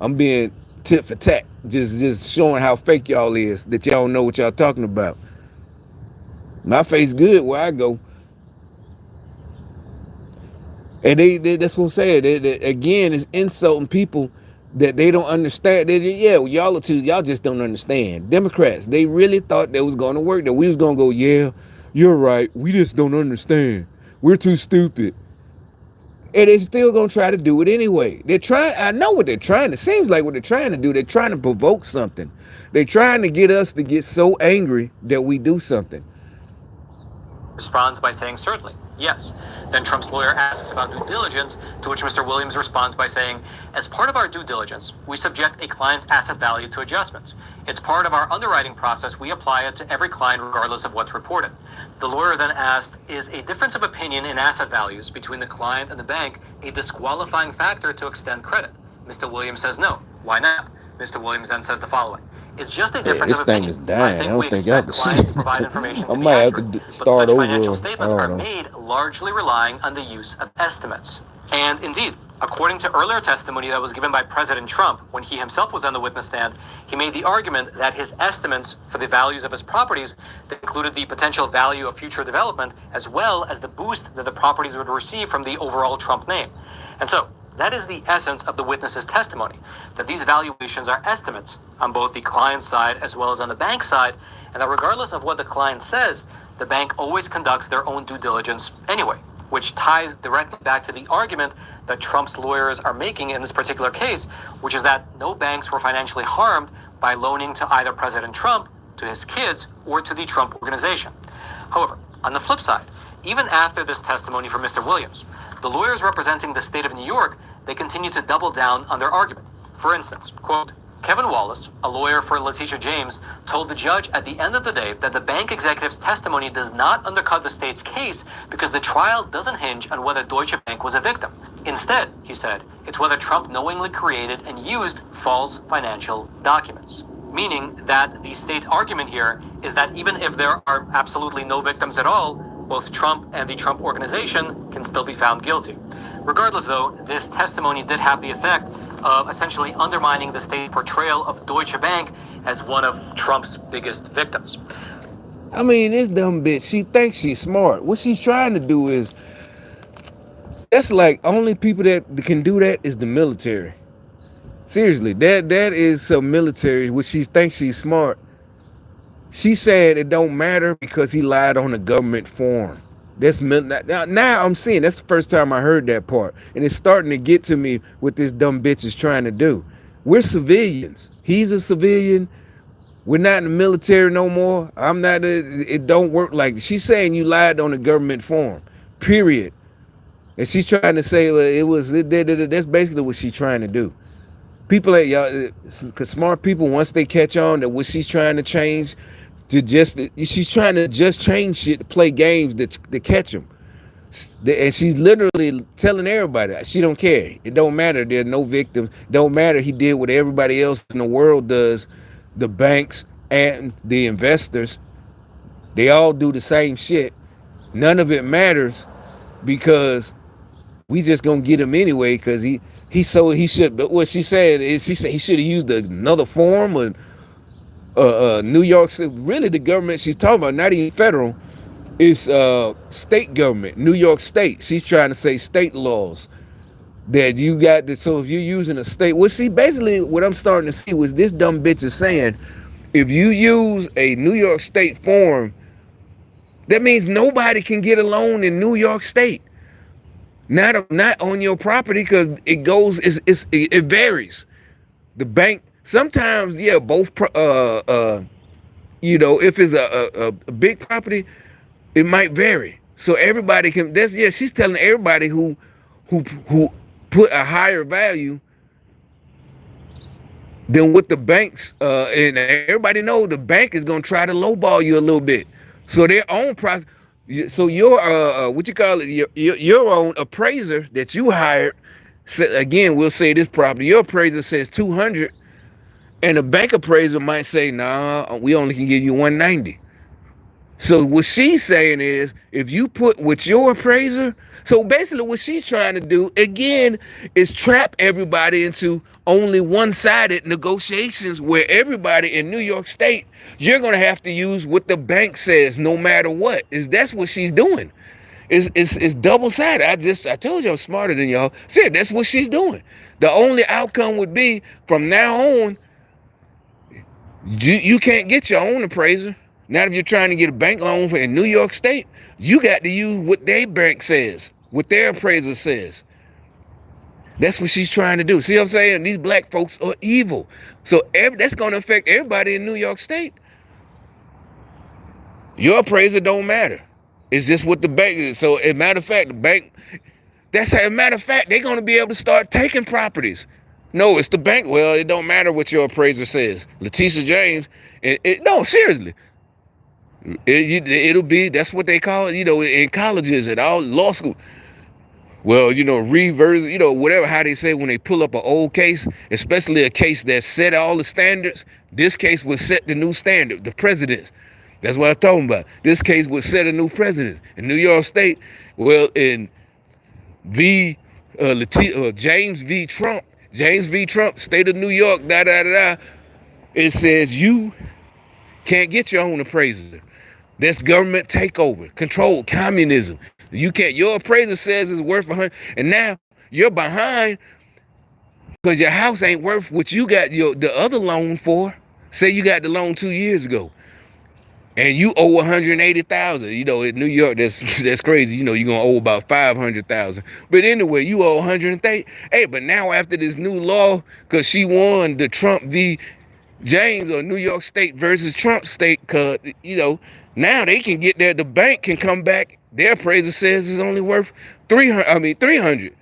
[SPEAKER 1] I'm being tit for tat. Just showing how fake y'all is, that y'all don't know what y'all talking about. My face good where I go. And that's what I'm saying. Again, it's insulting people that they don't understand. Yeah, well, y'all just don't understand. Democrats, they really thought that was going to work. That we was going to go, yeah, you're right. We just don't understand. We're too stupid. And they're still going to try to do it anyway. They're trying. I know what they're trying. It seems like what they're trying to do. They're trying to provoke something. They're trying to get us to get so angry that we do something.
[SPEAKER 2] Responds by saying, certainly, yes. Then Trump's lawyer asks about due diligence, to which Mr. Williams responds by saying, as part of our due diligence, we subject a client's asset value to adjustments. It's part of our underwriting process. We apply it to every client regardless of what's reported. The lawyer then asked, is a difference of opinion in asset values between the client and the bank a disqualifying factor to extend credit? Mr. Williams says no. Why not? Mr. Williams then says the following. It's just a difference
[SPEAKER 1] This
[SPEAKER 2] of
[SPEAKER 1] thing
[SPEAKER 2] opinion.
[SPEAKER 1] is
[SPEAKER 2] I
[SPEAKER 1] dying. I
[SPEAKER 2] think we
[SPEAKER 1] don't think y'all
[SPEAKER 2] expect
[SPEAKER 1] can
[SPEAKER 2] clients
[SPEAKER 1] see
[SPEAKER 2] to provide
[SPEAKER 1] it.
[SPEAKER 2] information
[SPEAKER 1] I
[SPEAKER 2] to be
[SPEAKER 1] might have
[SPEAKER 2] accurate,
[SPEAKER 1] to
[SPEAKER 2] but
[SPEAKER 1] start
[SPEAKER 2] such
[SPEAKER 1] over.
[SPEAKER 2] financial
[SPEAKER 1] I
[SPEAKER 2] statements are
[SPEAKER 1] don't know.
[SPEAKER 2] made largely relying on the use of estimates. And indeed, according to earlier testimony that was given by President Trump when he himself was on the witness stand, he made the argument that his estimates for the values of his properties that included the potential value of future development as well as the boost that the properties would receive from the overall Trump name. And so, that is the essence of the witness's testimony, that these valuations are estimates on both the client side as well as on the bank side, and that regardless of what the client says, the bank always conducts their own due diligence anyway, which ties directly back to the argument that Trump's lawyers are making in this particular case, which is that no banks were financially harmed by loaning to either President Trump, to his kids, or to the Trump organization. However, on the flip side, even after this testimony from Mr. Williams, the lawyers representing the state of New York, they continue to double down on their argument. For instance, quote, Kevin Wallace, a lawyer for Letitia James, told the judge at the end of the day that the bank executive's testimony does not undercut the state's case because the trial doesn't hinge on whether Deutsche Bank was a victim. Instead, he said, it's whether Trump knowingly created and used false financial documents. Meaning that the state's argument here is that even if there are absolutely no victims at all, both Trump and the Trump organization can still be found guilty. Regardless, though, this testimony did have the effect of essentially undermining the state's portrayal of Deutsche Bank as one of Trump's biggest victims.
[SPEAKER 1] I mean, this dumb bitch, she thinks she's smart. What she's trying to do is, that's like, only people that can do that is the military. Seriously, that is some military, which she thinks she's smart. She said it don't matter because he lied on the government form. Now I'm seeing, that's the first time I heard that part, and it's starting to get to me what this dumb bitch is trying to do. We're civilians. He's a civilian. We're not in the military no more. I'm not. It don't work like she's saying. You lied on the government form. Period. And she's trying to say, well, it was. That's basically what she's trying to do. People at y'all, cause smart people, once they catch on that what she's trying to change, she's trying to just change shit to play games to catch them. And she's literally telling everybody she don't care. It don't matter. There's no victims. Don't matter. He did what everybody else in the world does. The banks and the investors, they all do the same shit. None of it matters because we just gonna get him anyway because he should. But what she said is she said he should have used another form of New York. Really, the government she's talking about, not even federal, is state government, New York State. She's trying to say state laws that you got. So if you're using a state, well, see, basically what I'm starting to see was this dumb bitch is saying, if you use a New York State form, that means nobody can get a loan in New York State. Not on your property because it varies. The bank sometimes, yeah, both if it's a big property, it might vary. So everybody can. That's yeah. She's telling everybody who put a higher value than what the banks and everybody know the bank is gonna try to lowball you a little bit. So their own process. So your what you call it, your own appraiser that you hired. Again, we'll say this property. Your appraiser says 200, And the bank appraiser might say, nah, we only can give you 190. So what she's saying is, if you put with your appraiser, so basically what she's trying to do again is trap everybody into only one-sided negotiations where everybody in New York State, you're gonna have to use what the bank says no matter what. Is that's what she's doing. It's double-sided. I told you I'm smarter than y'all. Said that's what she's doing. The only outcome would be from now on, you can't get your own appraiser. Not if you're trying to get a bank loan in New York State. You got to use what their bank says, what their appraiser says. That's what she's trying to do. See what I'm saying? These black folks are evil. So that's going to affect everybody in New York State. Your appraiser don't matter. It's just what the bank is. So, as a matter of fact, the bank, as a matter of fact, they're going to be able to start taking properties. No, it's the bank. Well, it don't matter what your appraiser says. Letitia James, no, seriously. It'll be, that's what they call it, in colleges and all law school. Well, reverse, whatever, how they say when they pull up an old case, especially a case that set all the standards. This case would set the new standard, the precedents. That's what I'm talking about. This case would set a new precedent in New York State. Well, in James v. Trump, state of New York, da da da da. It says you can't get your own appraiser. That's government takeover, control, communism. You can't. Your appraiser says it's worth 100, and now you're behind because your house ain't worth what you got the other loan for. Say you got the loan 2 years ago, and you owe 180,000. In New York, that's crazy. You're gonna owe about 500,000. But anyway, you owe 130. Hey, but now after this new law, because she won the Trump v. James or New York State versus Trump State, cause now they can get there. The bank can come back. Their appraiser says it's only worth 300. I mean 300,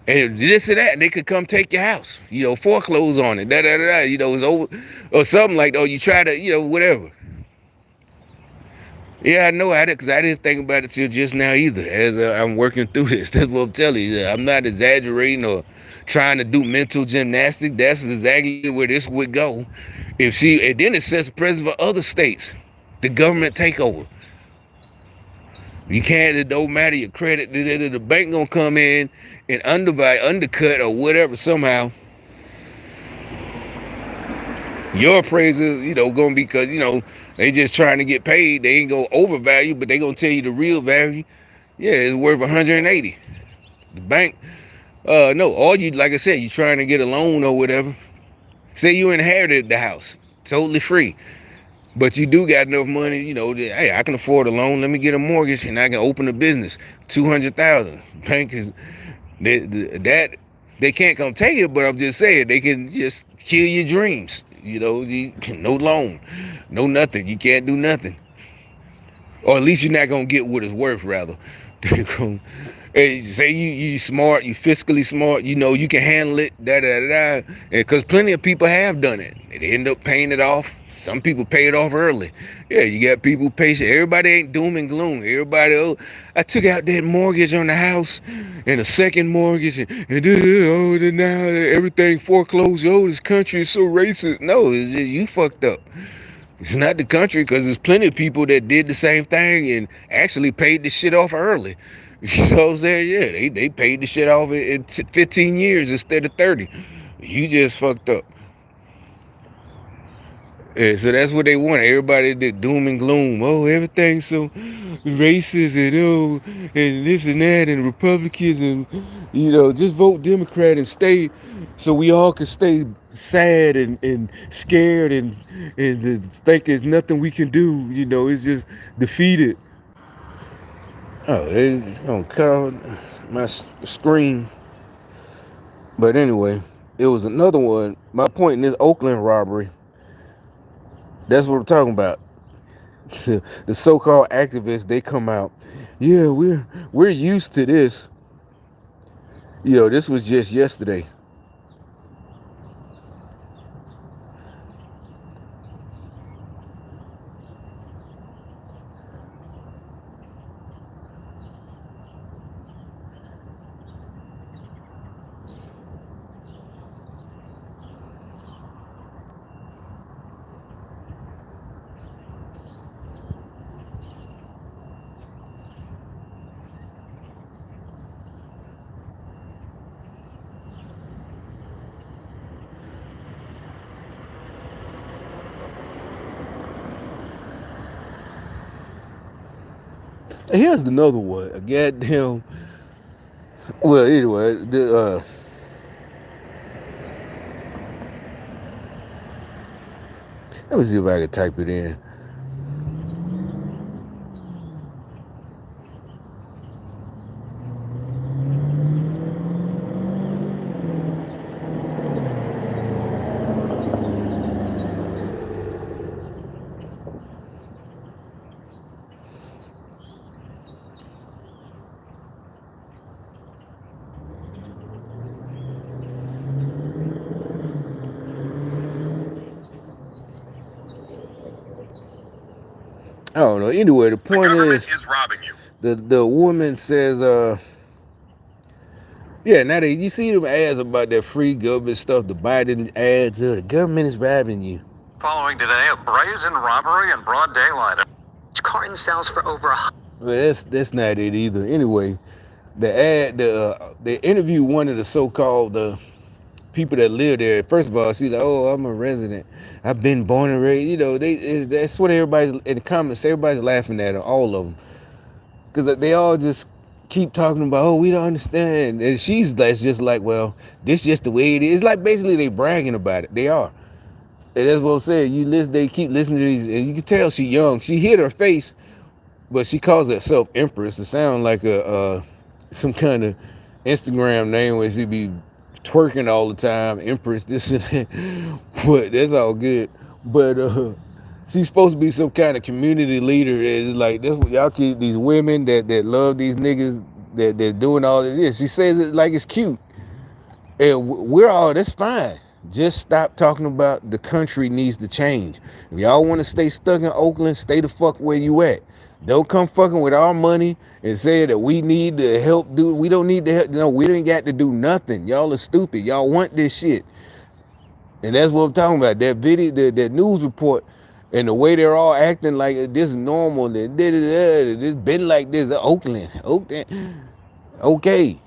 [SPEAKER 1] and this and that. And they could come take your house. Foreclose on it. Da da da da. It's over or something like. Oh, you try to whatever. Yeah, I know I did because I didn't think about it till just now either. As I'm working through this, that's what I'm telling you. I'm not exaggerating or trying to do mental gymnastics. That's exactly where this would go. And then it sets precedent for other states. The government takeover. You can't. It don't matter your credit. The bank gonna come in and undercut or whatever somehow. Your appraiser, gonna be because they just trying to get paid. They ain't gonna overvalue, but they gonna tell you the real value. Yeah, it's worth 180. The bank, no, all you like I said, you trying to get a loan or whatever. Say you inherited the house, totally free, but you do got enough money. That, hey, I can afford a loan. Let me get a mortgage and I can open a business. 200,000. Bank is that they can't come take it, but I'm just saying they can just kill your dreams. No loan, no nothing. You can't do nothing, or at least you're not gonna get what it's worth. Rather, hey, say you smart, you fiscally smart. You can handle it. Da da da. Because plenty of people have done it. They end up paying it off. Some people pay it off early. Yeah, you got people patient. Everybody ain't doom and gloom. Everybody, oh, I took out that mortgage on the house and a second mortgage, and now everything foreclosed. Oh, this country is so racist. No, it's just, you fucked up. It's not the country because there's plenty of people that did the same thing and actually paid the shit off early. You know what I'm saying? Yeah, they paid the shit off in 15 years instead of 30. You just fucked up. Yeah, so that's what they want. Everybody did doom and gloom. Oh, everything's so racist and and this and that and Republicans and just vote Democrat and stay so we all can stay sad and scared and think there's nothing we can do. It's just defeated. Oh, they're gonna cut off my screen. But anyway, it was another one. My point in this Oakland robbery. That's what we're talking about. The so-called activists, they come out. Yeah, we're used to this. This was just yesterday. Here's another one. A goddamn. Well, anyway, let me see if I can type it in. I don't know. Anyway, the point is
[SPEAKER 2] robbing you.
[SPEAKER 1] the woman says, yeah, now they you see them ads about that free government stuff, the Biden ads, the government is robbing you.
[SPEAKER 2] Following today, a brazen robbery in broad daylight. Carton sells for over a.
[SPEAKER 1] Well, that's not it either. Anyway, the ad, they interviewed one of the so-called people that live there. First of all, she's like, "Oh, I'm a resident. I've been born and raised." You know, that's what everybody's in the comments. Everybody's laughing at her, all of them, because they all just keep talking about, "Oh, we don't understand," and she's that's just like, "Well, this just the way it is." It's like basically they bragging about it. They are, and that's what I'm saying. You listen, they keep listening to these, and you can tell she's young. She hid her face, but she calls herself Empress. It sounds like a some kind of Instagram name where she be twerking all the time, Empress, this and that. But that's all good. But she's supposed to be some kind of community leader. It's like that's what y'all keep these women that love these niggas that doing all of this. She says it like it's cute. And we're all that's fine. Just stop talking about the country needs to change. If y'all want to stay stuck in Oakland, stay the fuck where you at. Don't come fucking with our money and say that we need to help do. We don't need to help. No, we ain't got to do nothing. Y'all are stupid. Y'all want this shit, and that's what I'm talking about. That video, that news report, and the way they're all acting like this is normal. That this been like this in Oakland. Oakland, okay.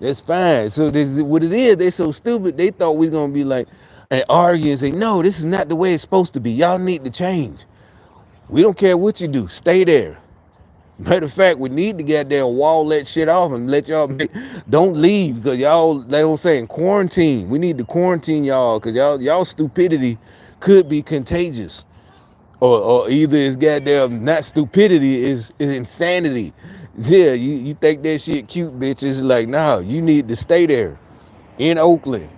[SPEAKER 1] That's fine. So this what it is. They so stupid. They thought we was gonna be like and argue and say, no, this is not the way it's supposed to be. Y'all need to change. We don't care what you do. Stay there. Matter of fact, we need to get there and wall that shit off and let y'all don't leave because y'all they don't say in quarantine. We need to quarantine y'all because y'all stupidity could be contagious. Or either it's goddamn not stupidity, is insanity. Yeah, you think that shit cute, bitch. It's like, nah, you need to stay there in Oakland.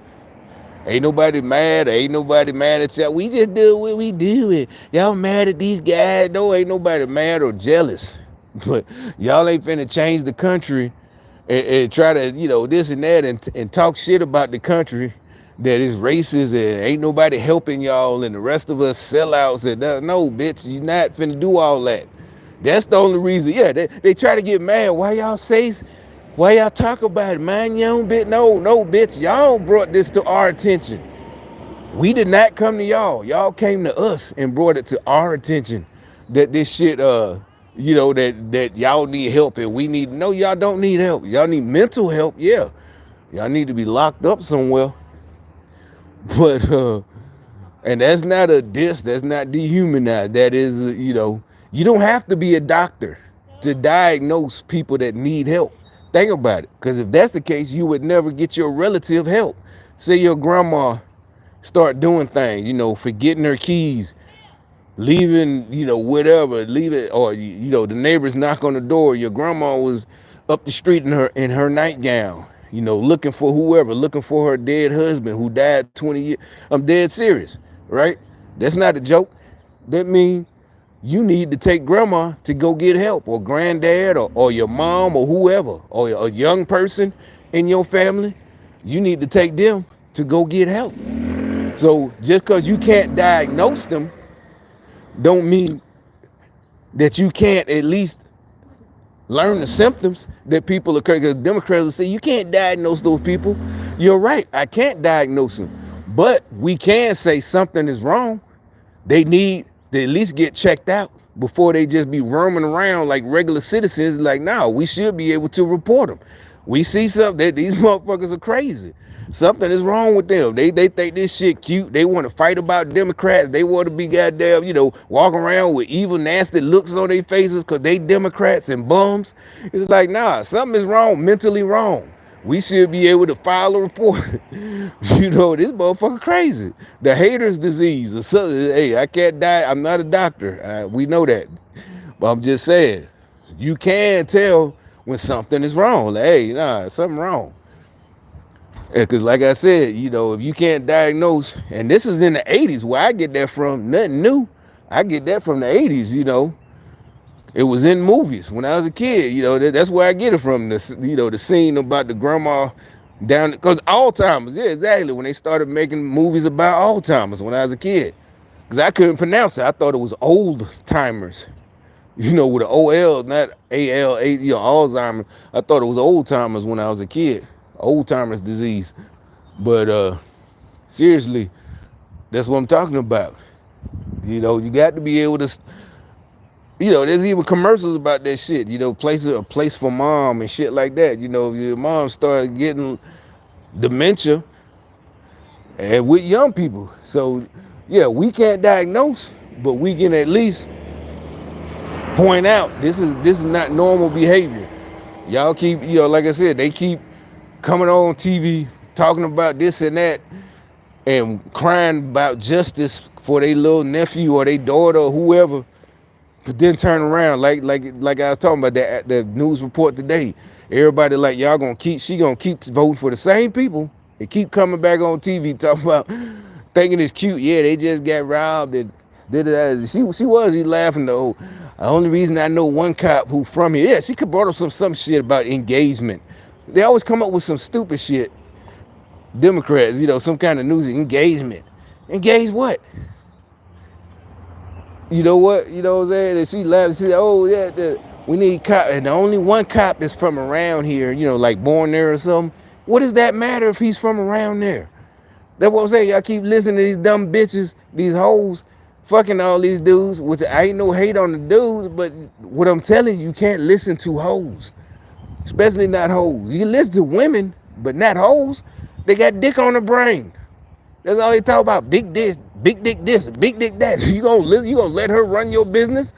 [SPEAKER 1] Ain't nobody mad. Ain't nobody mad at y'all. We just do what we do. And y'all mad at these guys. No, ain't nobody mad or jealous. But y'all ain't finna change the country and try to, this and that and talk shit about the country that is racist and ain't nobody helping y'all and the rest of us sellouts and no, bitch, you not finna do all that. That's the only reason. Yeah, they try to get mad. Why y'all talk about it? Mind your own bit. No, bitch. Y'all brought this to our attention. We did not come to y'all. Y'all came to us and brought it to our attention that this shit, that y'all need help and we need. No, y'all don't need help. Y'all need mental help. Yeah, y'all need to be locked up somewhere. But and that's not a diss. That's not dehumanized. That is, you don't have to be a doctor to diagnose people that need help. Think about it. Because if that's the case, you would never get your relative help. Say your grandma start doing things, forgetting her keys, leaving, whatever, leave it, or the neighbors knock on the door. Your grandma was up the street in her nightgown, looking for whoever, looking for her dead husband who died 20 years. I'm dead serious, right? That's not a joke. That means you need to take grandma to go get help, or granddad, or your mom, or whoever, or a young person in your family. You need to take them to go get help. So just because you can't diagnose them, don't mean that you can't at least learn the symptoms that people occur. Because Democrats will say you can't diagnose those people. You're right, I can't diagnose them, but we can say something is wrong. They need to at least get checked out before they just be roaming around like regular citizens. Like, no, we should be able to report them. We see something. These motherfuckers are crazy. Something is wrong with them. They think this shit cute. They want to fight about Democrats. They want to be goddamn, walking around with evil, nasty looks on their faces because they Democrats and bums. It's like, nah, something is wrong, mentally wrong. We should be able to file a report. This motherfucker crazy. The haters disease. Or something. Hey, I can't die. I'm not a doctor. We know that. But I'm just saying, you can tell when something is wrong. Like, hey, nah, something wrong. Because, like I said, if you can't diagnose, and this is in the 80s where I get that from, nothing new. I get that from the 80s. It was in movies when I was a kid. That's where I get it from. The scene about the grandma down, because Alzheimer's, yeah, exactly. When they started making movies about Alzheimer's when I was a kid, because I couldn't pronounce it. I thought it was old timers. With an OL, not AL, Alzheimer's. I thought it was old timers when I was a kid. Old timers disease. But seriously, that's what I'm talking about. You got to be able to. There's even commercials about that shit. A place for mom and shit like that. If your mom started getting dementia, and with young people. So, yeah, we can't diagnose, but we can at least point out this is not normal behavior. Y'all keep, like I said, they keep coming on TV talking about this and that and crying about justice for their little nephew or their daughter or whoever, but then turn around like I was talking about that the news report today. Everybody like she gonna keep voting for the same people. They keep coming back on TV talking about thinking it's cute. Yeah, they just got robbed and did it. She was he laughing though. The only reason I know one cop who from here, yeah, she could brought up some shit about engagement. They always come up with some stupid shit. Democrats, some kind of news engagement. Engage what? You know what? You know what I'm saying? And she laughed. She said, "Oh yeah, we need cop, and the only one cop is from around here. Like born there or something. What does that matter if he's from around there? That's what I'm saying. Y'all keep listening to these dumb bitches, these hoes, fucking all these dudes. I ain't no hate on the dudes, but what I'm telling you, you can't listen to hoes, especially not hoes. You can listen to women, but not hoes. They got dick on the brain. That's all they talk about. Big dick this, big dick that. You gonna listen? You gonna let her run your business?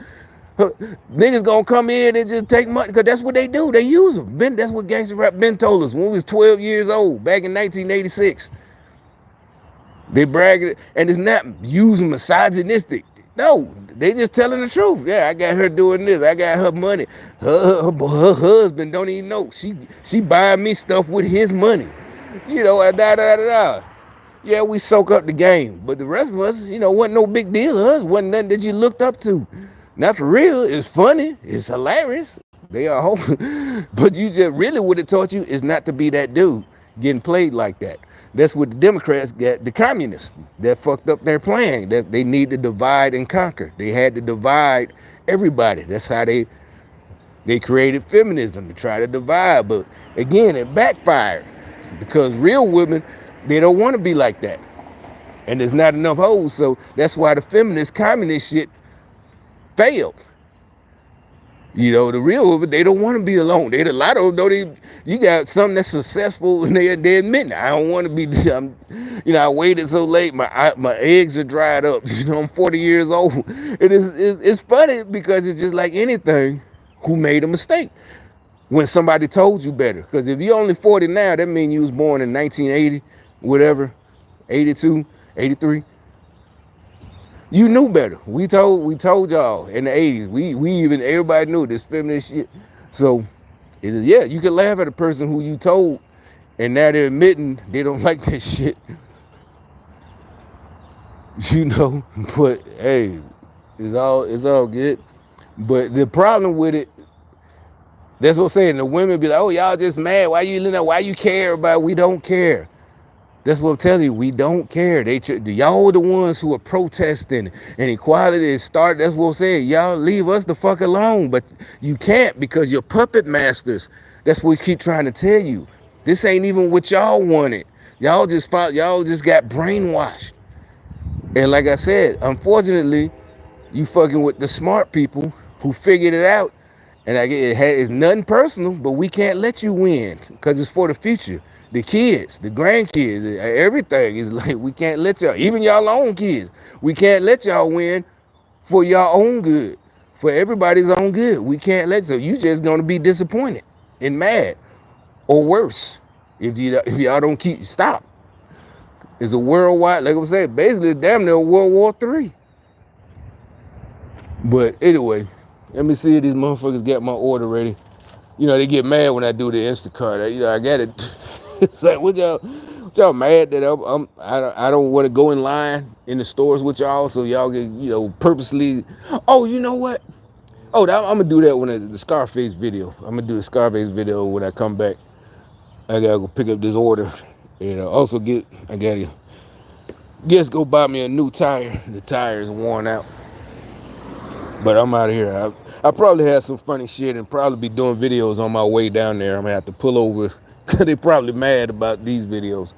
[SPEAKER 1] Niggas gonna come in and just take money because that's what they do. They use them. That's what gangster rap Ben told us when we was 12 years old back in 1986. They brag and it's not using misogynistic. No, they just telling the truth. Yeah, I got her doing this. I got her money. Her husband don't even know. She buying me stuff with his money. Da. Yeah, we soak up the game. But the rest of us, wasn't no big deal to us. Wasn't nothing that you looked up to. Not for real. It's funny. It's hilarious. They are home. But you just really what it taught you is not to be that dude getting played like that. That's what the Democrats got, the communists that fucked up their plan. That they need to divide and conquer. They had to divide everybody. That's how they created feminism to try to divide. But again, it backfired because real women, they don't want to be like that. And there's not enough hoes. So that's why the feminist, communist shit failed. The real women, they don't want to be alone. A lot of them don't. You got something that's successful, and they admit, I don't want to be. I waited so late. My eggs are dried up. I'm 40 years old. It's funny because it's just like anything. Who made a mistake? When somebody told you better. Because if you're only 40 now, that means you was born in 1980, whatever, 82, 83. You knew better. We told y'all in the 80s. We even everybody knew this feminist shit. So you can laugh at a person who you told, and now they're admitting they don't like that shit. But hey, it's all good. But the problem with it, that's what I'm saying. The women be like, "Oh, y'all just mad. Why you Why you care about it? We don't care." That's what I'm telling you. We don't care. Y'all are the ones who are protesting and equality is started. That's what I'm saying. Y'all leave us the fuck alone. But you can't because you're puppet masters. That's what we keep trying to tell you. This ain't even what y'all wanted. Y'all just got brainwashed. And like I said, unfortunately, you fucking with the smart people who figured it out And it's nothing personal, but we can't let you win because it's for the future. The kids, the grandkids, everything is like we can't let y'all, even y'all own kids, we can't let y'all win for your own good, for everybody's own good. We can't let so you just gonna be disappointed and mad or worse if y'all don't keep stop. It's a worldwide, like I said, basically damn near World War III. But anyway, let me see if these motherfuckers got my order ready. You know, they get mad when I do the Instacart. I got it. It's like, what y'all mad that I don't want to go in line in the stores with y'all, so y'all get, purposely. Oh, you know what? Oh, I'm gonna do that when the Scarface video. I'm gonna do the Scarface video when I come back. I gotta go pick up this order, and also I gotta guess go buy me a new tire. The tire is worn out. But I'm out of here. I probably have some funny shit and probably be doing videos on my way down there. I'm gonna have to pull over because they probably mad about these videos.